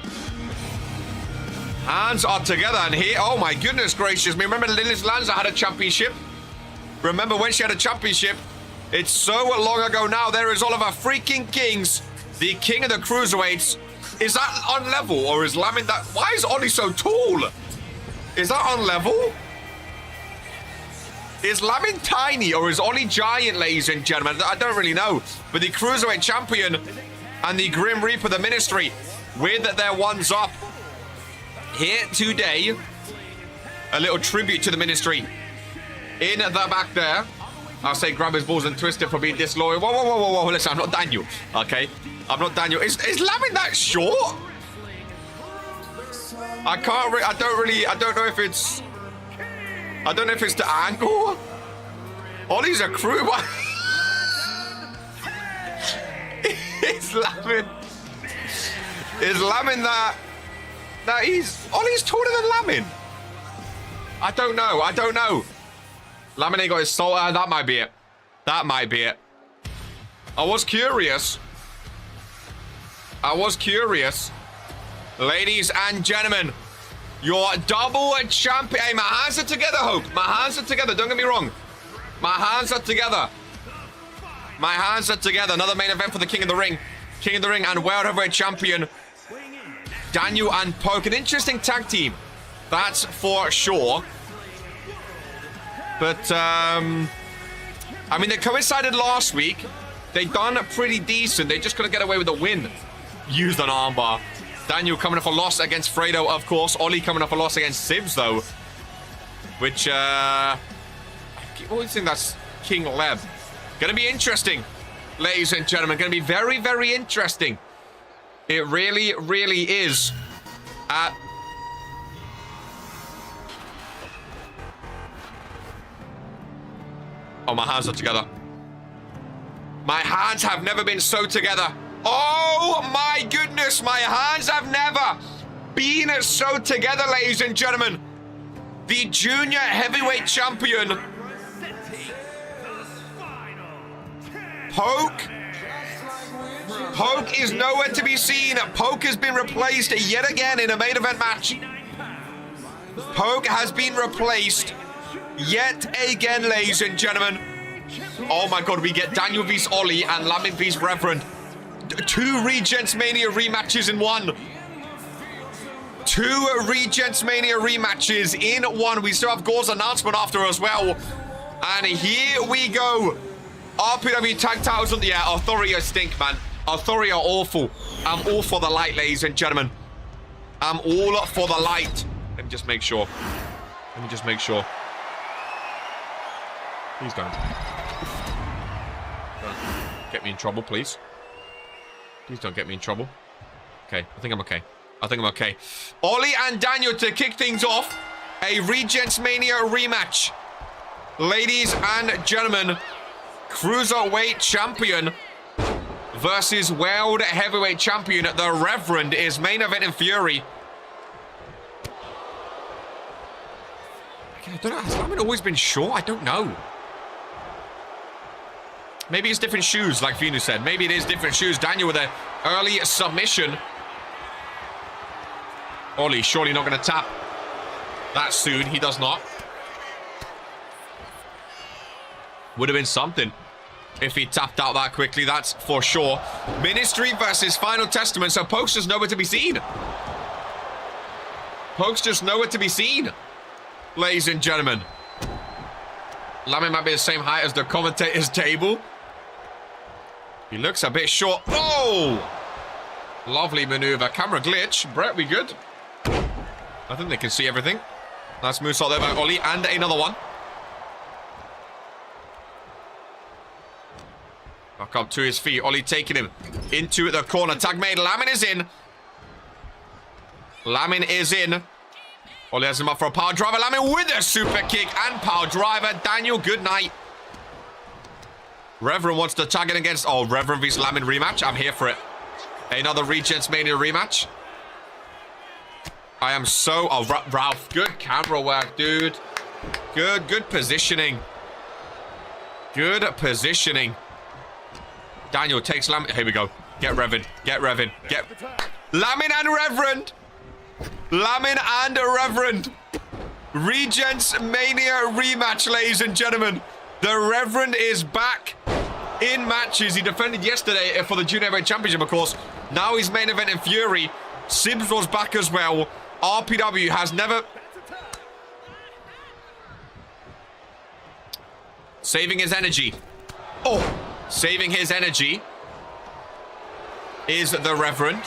Hands are together, and here, oh my goodness gracious me. Remember Lilis Lanza had a championship? Remember when she had a championship? It's so long ago now. There is Oliver freaking Kings, the king of the cruiserweights. Is that on level, or is Lamin that? Why is Ollie so tall? Is that on level? Is Lamin tiny, or is Ollie giant, ladies and gentlemen? I don't really know. But the Cruiserweight Champion and the Grim Reaper, the Ministry, with their ones up here today. A little tribute to the Ministry. In the back there. I'll say grab his balls and twist it for being disloyal. Whoa, whoa, whoa, whoa, whoa. Listen, I'm not Daniel, okay? I'm not Daniel. Is Lamin that short? I don't know if it's... I don't know if it's the angle. Ollie's a crew. Is Lamin that he's... Ollie's taller than Lamin. I don't know. Lamin ain't got his soul. That might be it. I was curious. Ladies and gentlemen, your double champion. Hey, my hands are together, Hope. My hands are together. Don't get me wrong. My hands are together. Another main event for the King of the Ring. And World Heavyweight Champion Daniel and Poke. An interesting tag team. That's for sure. But, I mean, they coincided last week. They done pretty decent. They just couldn't get away with a win. Used an armbar. Daniel coming off a loss against Fredo, of course. Ollie coming off a loss against Sibs, though. Which, what do you think that's King Leb? Gonna be interesting, ladies and gentlemen. Gonna be very, very interesting. It really, really is. Oh, my hands are together. My hands have never been so together. Oh my goodness, my hands have never been so together, ladies and gentlemen. The junior heavyweight champion, Poke is nowhere to be seen. Poke has been replaced yet again in a main event match. Poke has been replaced yet again, ladies and gentlemen. Oh my god, we get Daniel vs Ollie and Lamin vs Reverend. 2 Regents Mania rematches in one. 2 Regents Mania rematches in one. We still have Gore's announcement after as well. And here we go. RPW tag titles on the air. Authority stink, man. Authority are awful. I'm all for the light, ladies and gentlemen. I'm all for the light. Let me just make sure. Please don't get me in trouble, please. Please don't get me in trouble. Okay, I think I'm okay. Ollie and Daniel to kick things off. A Regents Mania rematch. Ladies and gentlemen, Cruiserweight Champion versus World Heavyweight Champion. The Reverend is main event in Fury. I don't know. Has Lamin always been short? I don't know. Maybe it's different shoes, like Venus said. Maybe it is different shoes. Daniel with an early submission. Ollie surely not going to tap that soon. He does not. Would have been something if he tapped out that quickly, that's for sure. Ministry versus Final Testament. So Poke's just nowhere to be seen. Ladies and gentlemen. Lamin might be the same height as the commentator's table. He looks a bit short. Oh! Lovely maneuver. Camera glitch. Brett, we good? I think they can see everything. Nice moonsault there by Ollie. And another one. Back up to his feet. Ollie taking him into the corner. Tag made. Lamin is in. Lamin is in. Ollie has him up for a power driver. Lamin with a super kick and power driver. Daniel, good night. Reverend wants to tag it against... Oh, Reverend vs. Lamin rematch. I'm here for it. Another Regents Mania rematch. I am so... Oh, Ralph. Good camera work, dude. Good positioning. Good positioning. Daniel takes Lamin. Here we go. Get Reverend. Get Reverend. Get... Lamin and Reverend. Lamin and Reverend. Regents Mania rematch, ladies and gentlemen. The Reverend is back in matches. He defended yesterday for the Junior Heavyweight Championship, of course. Now he's main event in Fury. Sibs was back as well. RPW has never... Saving his energy. Oh, saving his energy is the Reverend.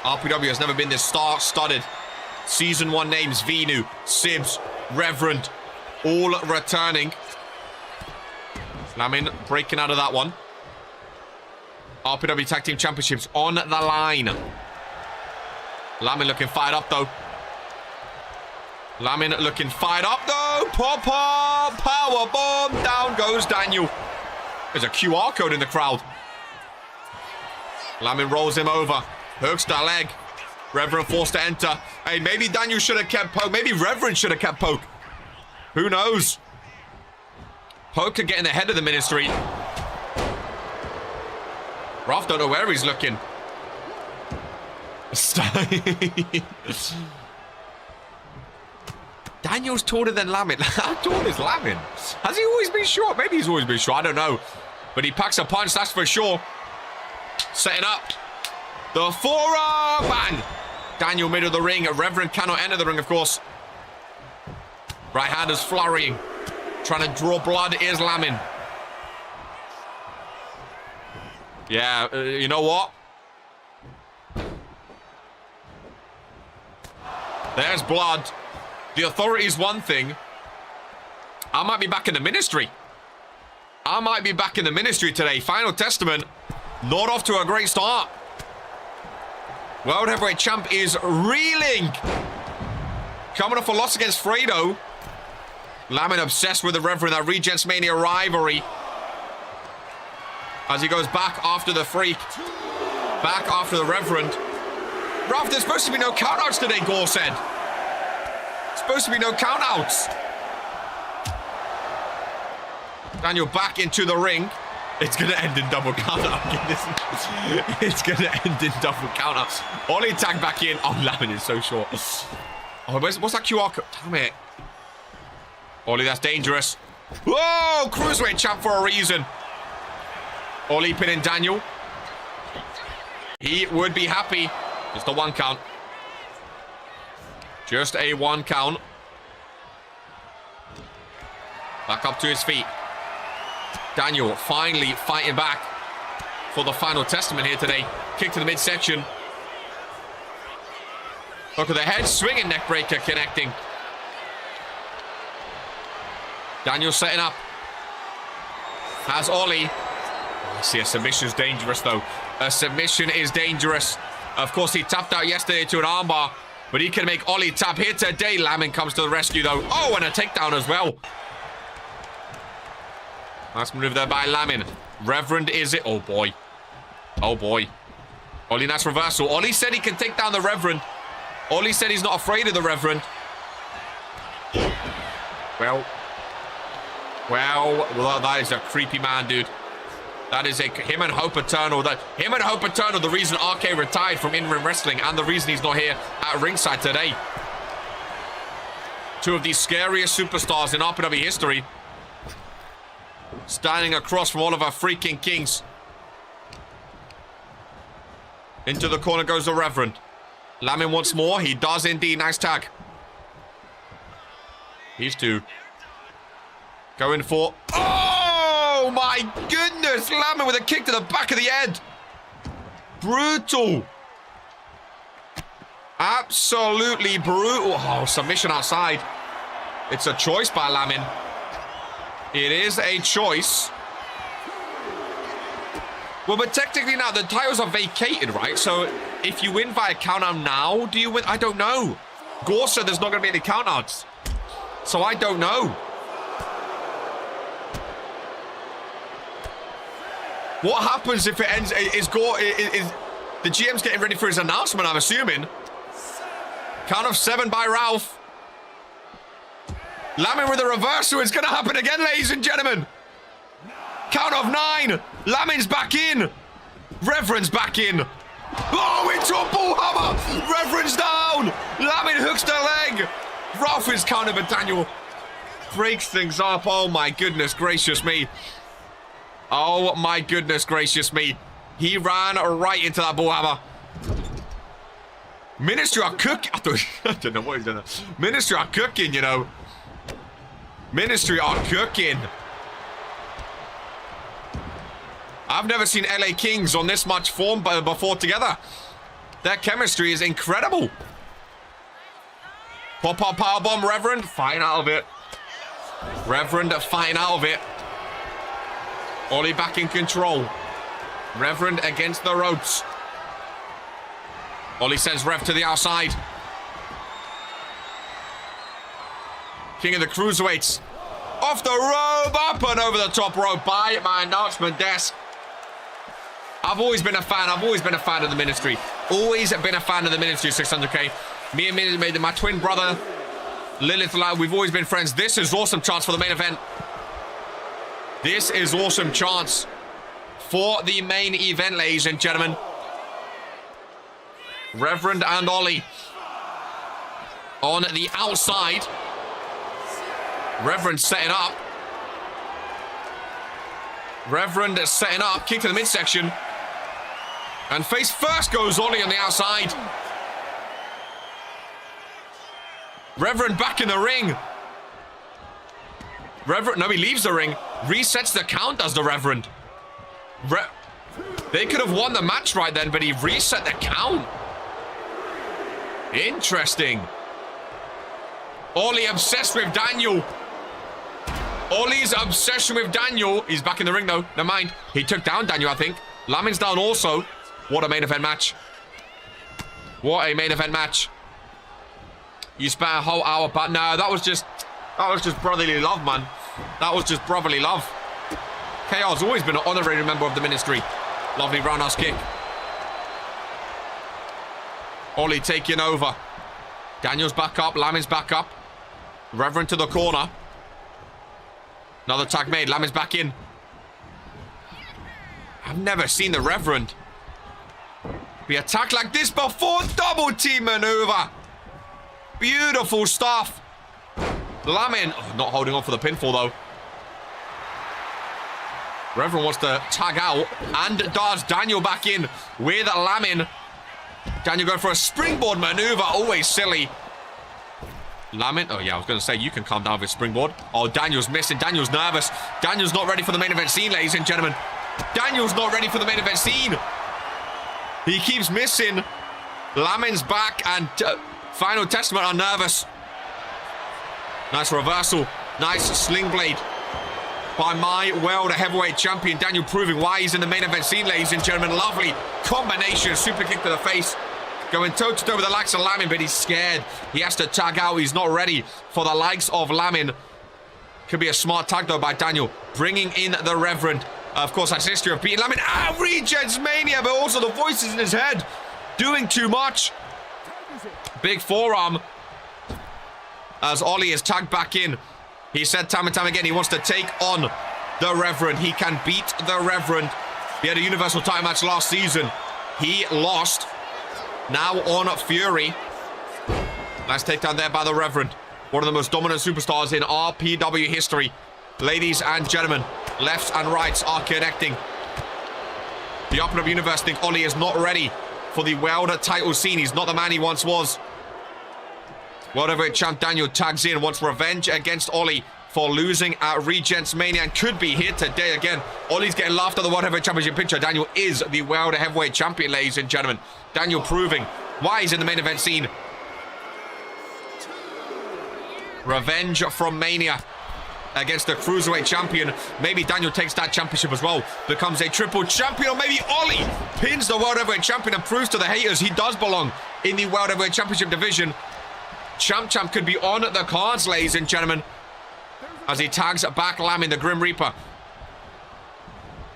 RPW has never been this star-studded. Season 1 names, Venu, Sibs, Reverend, all returning. Lamin breaking out of that one. RPW Tag Team Championships on the line. Lamin looking fired up, though. Lamin looking fired up, though. Pop-up, power bomb. Down goes Daniel. There's a QR code in the crowd. Lamin rolls him over. Hooks the leg. Reverend forced to enter. Hey, maybe Daniel should have kept Poke. Maybe Reverend should have kept Poke. Who knows? Poke could get in the head of the ministry. Ralph don't know where he's looking. Daniel's taller than Lamin. How tall is Lamin? Has he always been short? Maybe he's always been short. I don't know. But he packs a punch, that's for sure. Setting up. The forearm. Bang. Daniel middle of the ring. Reverend cannot enter the ring, of course. Right hand is flurrying. Trying to draw blood is Lamin. Yeah, you know what? There's blood. The authority is one thing. I might be back in the ministry. I might be back in the ministry today. Final Testament. Not off to a great start. World Heavyweight Champ is reeling. Coming off a loss against Fredo. Lamin obsessed with the Reverend. That Regents Mania rivalry. As he goes back after the Freak. Back after the Reverend. Ralph, there's supposed to be no countouts today, Gore said. Supposed to be no countouts. Daniel back into the ring. It's going to end in double countout. It's going to end in double countout. Ollie tagged back in. Oh, Lamin is so short. Oh, what's that QR code? Damn it. Ollie, that's dangerous. Whoa! Cruiserweight champ for a reason. Ollie pinning Daniel. He would be happy. Just a 1 count. Just a 1 count. Back up to his feet. Daniel finally fighting back for the Final Testament here today. Kick to the midsection. Look at the head. Swinging neck breaker connecting. Daniel setting up. Has Ollie. I see a submission is dangerous, though. A submission is dangerous. Of course, he tapped out yesterday to an armbar, but he can make Ollie tap here today. Lamin comes to the rescue, though. Oh, and a takedown as well. Nice move there by Lamin. Reverend is it? Oh, boy. Oh, boy. Ollie, nice reversal. Ollie said he can take down the Reverend. Ollie said he's not afraid of the Reverend. Well, that is a creepy man, dude. That is him and Hope Eternal. Him and Hope Eternal, the reason RK retired from in-ring wrestling and the reason he's not here at ringside today. Two of the scariest superstars in RPW history. Standing across from all of our freaking kings. Into the corner goes the Reverend. Lamin wants more. He does indeed. Nice tag. These two. Going for... Oh my goodness! Lamin with a kick to the back of the head. Brutal. Absolutely brutal. Oh, submission outside. It's a choice by Lamin. It is a choice. Well, but technically now, the titles are vacated, right? So if you win via count-out now, do you win? I don't know. Gore said there's not going to be any count-outs. So I don't know. What happens if it ends? Is the GM's getting ready for his announcement, I'm assuming. Count of 7 by Ralph. Lamin with a reversal. It's going to happen again, ladies and gentlemen. Count of 9. Lamin's back in. Reverend's back in. Oh, into a bull hammer. Reverend's down. Lamin hooks the leg. Ralph is countered, but Daniel breaks things up. Oh, my goodness gracious me. Oh, my goodness gracious me. He ran right into that bull hammer. Ministry are cooking. I don't know what he's done. Ministry are cooking, you know. Ministry are cooking. I've never seen LA Kings on this much form before together. Their chemistry is incredible. Pop-up powerbomb, Reverend. Fine out of it. Reverend fine out of it. Ollie back in control. Reverend against the ropes. Ollie sends Rev to the outside. King of the Cruiserweights. Off the rope, up and over the top rope by my announcement desk. I've always been a fan. I've always been a fan of the Ministry. Always been a fan of the Ministry 600K. Me and my twin brother, Lilith, we've always been friends. This is awesome chance for the main event. This is awesome chance for the main event, ladies and gentlemen. Reverend and Ollie on the outside. Reverend setting up. Reverend setting up. Kick to the midsection. And face first goes Ollie on the outside. Reverend back in the ring. Reverend, no, he leaves the ring. Resets the count, does the Reverend. They could have won the match right then, but he reset the count. Interesting. Ollie obsessed with Daniel. Ollie's obsession with Daniel. He's back in the ring though. Never mind. He took down Daniel, I think. Lamin's down also. What a main event match. What a main event match. You spent a whole hour, but no, that was just brotherly love, man. That was just brotherly love. KR's always been an honorary member of the Ministry. Lovely roundhouse kick. Ollie taking over. Daniel's back up. Lamin's back up. Reverend to the corner. Another tag made. Lamin's back in. I've never seen the Reverend be attacked like this before. Double team maneuver. Beautiful stuff. Lamin, not holding on for the pinfall though. Reverend wants to tag out and does. Daniel back in with Lamin. Daniel going for a springboard maneuver. Always silly. Lamin, oh yeah, I was going to say, you can calm down with springboard. Oh, Daniel's missing. Daniel's nervous. Daniel's not ready for the main event scene, ladies and gentlemen. Daniel's not ready for the main event scene. He keeps missing. Lamin's back and Final Testament are nervous. Nice reversal. Nice sling blade by my world heavyweight champion Daniel, proving why he's in the main event scene, ladies and gentlemen. Lovely combination. Super kick to the face. Going toe-to-toe with the likes of Lamin, but he's scared. He has to tag out. He's not ready for the likes of Lamin. Could be a smart tag, though, by Daniel. Bringing in the Reverend. Of course, that's history of beating Lamin. Ah, Regents Mania, but also the voices in his head. Doing too much. Big forearm. As Ollie is tagged back in. He said time and time again he wants to take on the Reverend. He can beat the Reverend. He had a Universal title match last season. He lost. Now on Fury. Nice takedown there by the Reverend. One of the most dominant superstars in RPW history. Ladies and gentlemen, lefts and rights are connecting. The Open Up Universe think Ollie is not ready for the world title scene. He's not the man he once was. World Heavyweight Champ Daniel tags in, wants revenge against Ollie for losing at Regents Mania and could be here today again. Ollie's getting laughed at the World Heavyweight Championship picture. Daniel is the World Heavyweight Champion, ladies and gentlemen. Daniel proving why he's in the main event scene. Revenge from Mania. against the Cruiserweight champion. Maybe Daniel takes that championship as well, becomes a triple champion, or maybe Ollie pins the World Heavyweight champion and proves to the haters he does belong in the World Heavyweight Championship division. Champ could be on the cards, ladies and gentlemen, as he tags back Lamin, the Grim Reaper.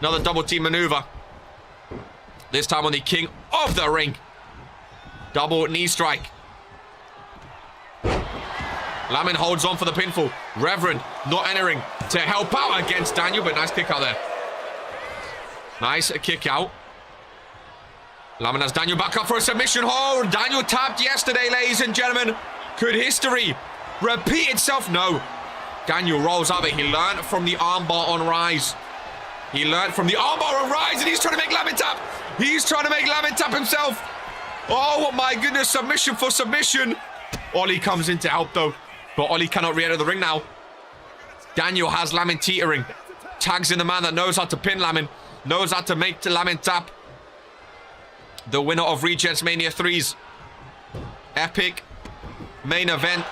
Another double team maneuver. This time on the king of the ring. Double knee strike. Lamin holds on for the pinfall. Reverend not entering to help out against Daniel, but nice kick out there. Nice kick out. Lamin has Daniel back up for a submission hold. Daniel tapped yesterday, ladies and gentlemen. Could history repeat itself? No. Daniel rolls out of it. He learned from the armbar on Rise. He learned from the armbar on Rise, and he's trying to make Lamin tap. He's trying to make Lamin tap himself. Oh my goodness, submission for submission. Ollie comes in to help though, but Ollie cannot re-enter the ring now. Daniel has Lamin teetering. Tags in the man that knows how to pin Lamin, knows how to make Lamin tap. The winner of Regents Mania 3's epic main event.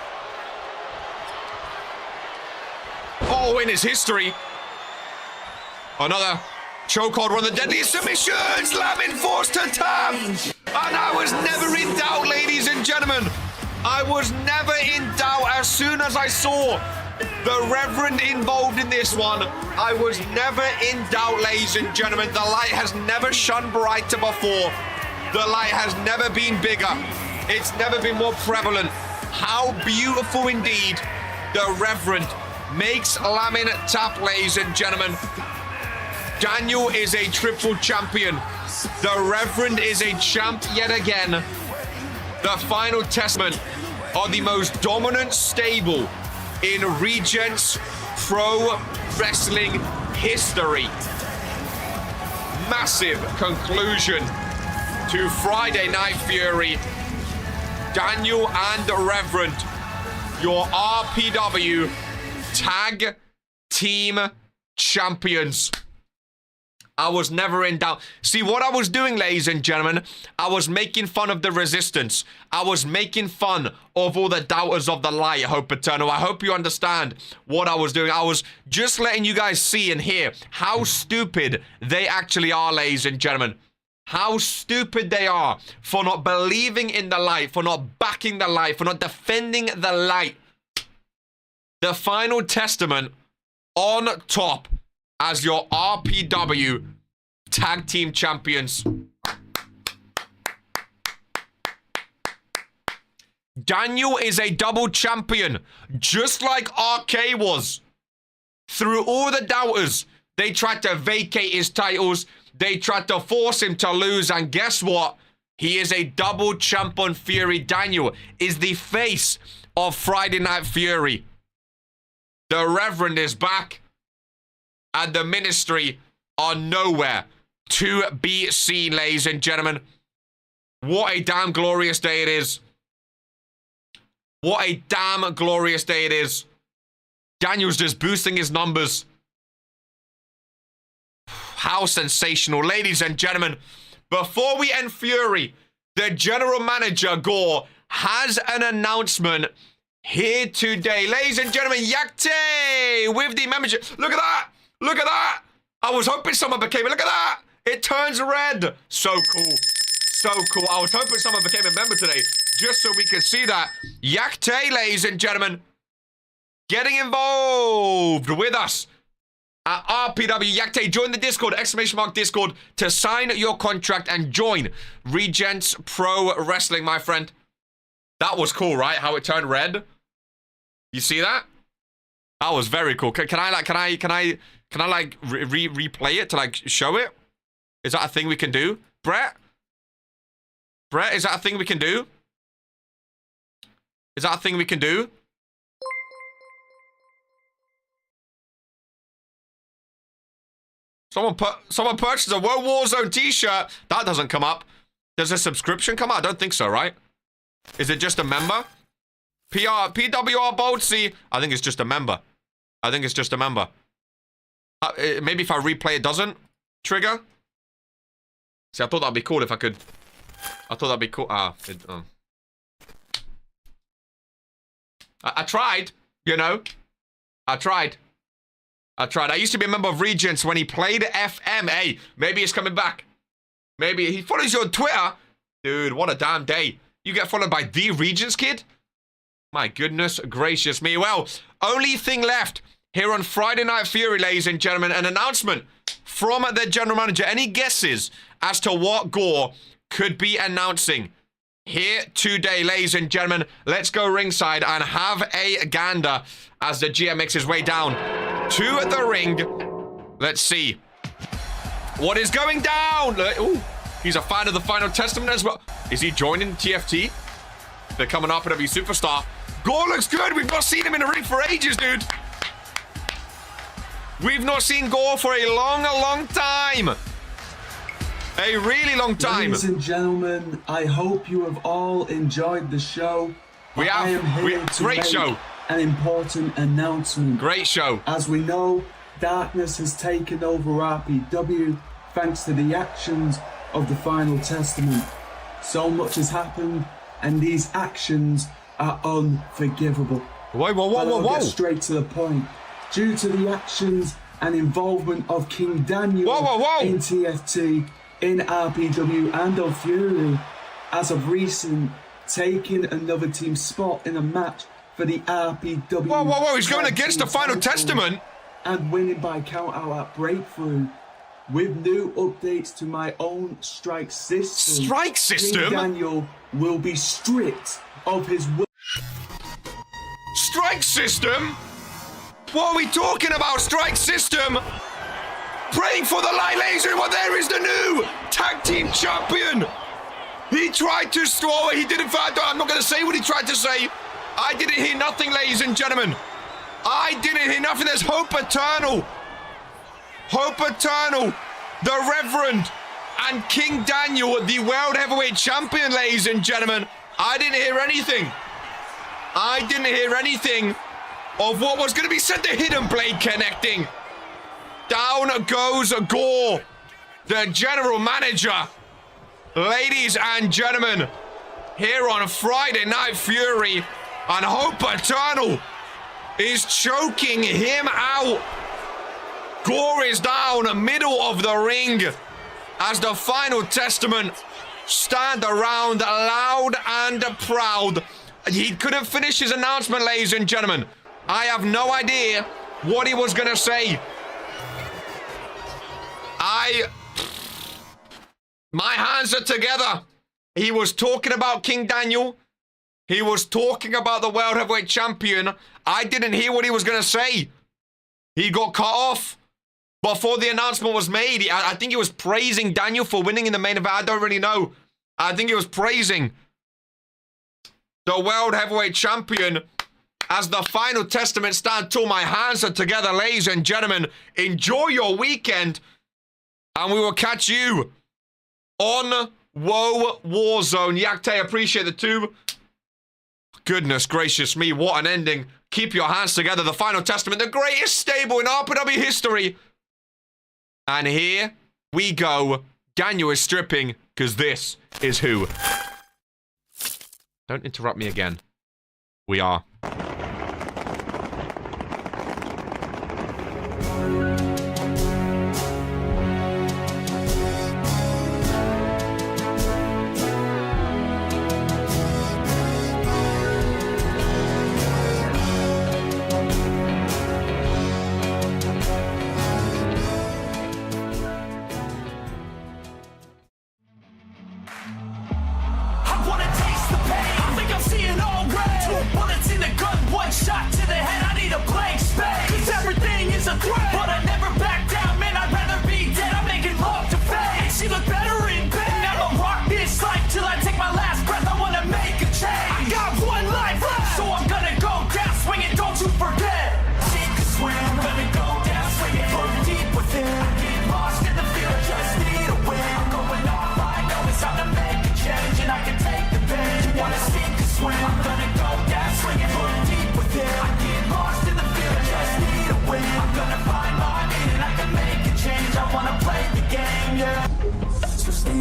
Oh, in his history. Another chokehold, one of the deadliest submissions. Lamin forced to tap. And I was never in doubt, ladies and gentlemen. I was never in doubt as soon as I saw the Reverend involved in this one. I was never in doubt, ladies and gentlemen. The light has never shone brighter before. The light has never been bigger. It's never been more prevalent. How beautiful indeed. The Reverend makes Lamin tap, ladies and gentlemen. Daniel is a triple champion. The Reverend is a champ yet again. The final testament of the most dominant stable in Regents Pro Wrestling history. Massive conclusion to Friday Night Fury. Daniel and Reverend, your RPW Tag Team Champions. I was never in doubt. See, what I was doing, ladies and gentlemen, I was making fun of the resistance. I was making fun of all the doubters of the light, Hope Eternal. I hope you understand what I was doing. I was just letting you guys see and hear how stupid they actually are, ladies and gentlemen. How stupid they are for not believing in the light, for not backing the light, for not defending the light. The final testament on top as your RPW Tag Team Champions. Daniel is a double champion, just like RK was. Through all the doubters, they tried to vacate his titles. They tried to force him to lose, and guess what? He is a double champ on Fury. Daniel is the face of Friday Night Fury. The Reverend is back, and the Ministry are nowhere to be seen, ladies and gentlemen. What a damn glorious day it is. What a damn glorious day it is. Daniel's just boosting his numbers. How sensational. Ladies and gentlemen, before we end Fury, the general manager, Gore, has an announcement here today. Ladies and gentlemen, Yakte with the membership. Look at that. Look at that. I was hoping someone became it. Look at that. It turns red. So cool. So cool. I was hoping someone became a member today just so we could see that. Yakte, ladies and gentlemen, getting involved with us at RPW. Yakte, join the Discord, !Discord, to sign your contract and join Regents Pro Wrestling, my friend. That was cool, right? How it turned red. You see that? That was very cool. Can I replay it to like show it? Is that a thing we can do? Brett, is that a thing we can do? Is that a thing we can do? Someone purchased a World Warzone t-shirt. That doesn't come up. Does a subscription come up? I don't think so, right? Is it just a member? PWR Boltsy. I think it's just a member. I think it's just a member. Maybe if I replay it doesn't trigger. See, I thought that'd be cool if I could. I thought that'd be cool. I tried, you know. I tried. I tried. I used to be a member of Regents when he played FM. Hey, maybe he's coming back. Maybe he follows you on Twitter. Dude, what a damn day. You get followed by the Regentskid? My goodness gracious me. Well, only thing left here on Friday Night Fury, ladies and gentlemen, an announcement from the general manager. Any guesses as to what Gore could be announcing here today, ladies and gentlemen? Let's go ringside and have a gander as the GM makes his way down to the ring. Let's see what is going down. Ooh, he's a fan of the Final Testament as well. Is he joining TFT? Becoming an RPW superstar. Gore looks good. We've not seen him in the ring for ages, dude. We've not seen Gore for a long time. A really long time. Ladies and gentlemen, I hope you have all enjoyed the show. We have. Great show. An important announcement. Great show. As we know, darkness has taken over RPW thanks to the actions of the Final Testament. So much has happened, and these actions are unforgivable. Whoa. Get straight to the point. Due to the actions and involvement of King Daniel in TFT, in RPW and on Fury, as of recent, taking another team's spot in a match for the RPW. Whoa, he's going against the Final Testament. And winning by countout at Breakthrough. With new updates to my own strike system. Strike system? King Daniel will be stripped of his... Strike system? What are we talking about? Strike system? Praying for the light laser. Well, there is the new tag team champion. He tried to straw. He didn't. I'm not going to say what he tried to say. I didn't hear nothing, ladies and gentlemen. I didn't hear nothing. There's Hope Eternal. Hope Eternal. The Reverend and King Daniel, the World Heavyweight Champion, ladies and gentlemen. I didn't hear anything. I didn't hear anything of what was going to be said. The hidden blade connecting. Down goes Gore, the general manager. Ladies and gentlemen, here on Friday Night Fury, and Hope Eternal is choking him out. Gore is down middle of the ring as the Final Testament stand around loud and proud. He couldn't finish his announcement, ladies and gentlemen. I have no idea what he was going to say. My hands are together. He was talking about King Daniel. He was talking about the World Heavyweight Champion. I didn't hear what he was going to say. He got cut off before the announcement was made. I think he was praising Daniel for winning in the main event. I don't really know. I think he was praising the World Heavyweight Champion as the Final Testament stand tall. My hands are together, ladies and gentlemen. Enjoy your weekend, and we will catch you on Woe Warzone. Yakte, appreciate the tube. Goodness gracious me, what an ending. Keep your hands together. The Final Testament, the greatest stable in RPW history. And here we go. Daniel is stripping, because this is who. Don't interrupt me again. We are.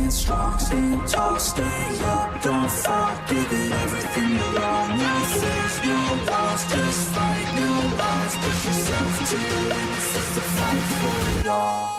Strong, stand tall, stay up, don't fall, give it everything you want. No fears, no loss, just fight, no lies, push yourself to the limits. fight for it all.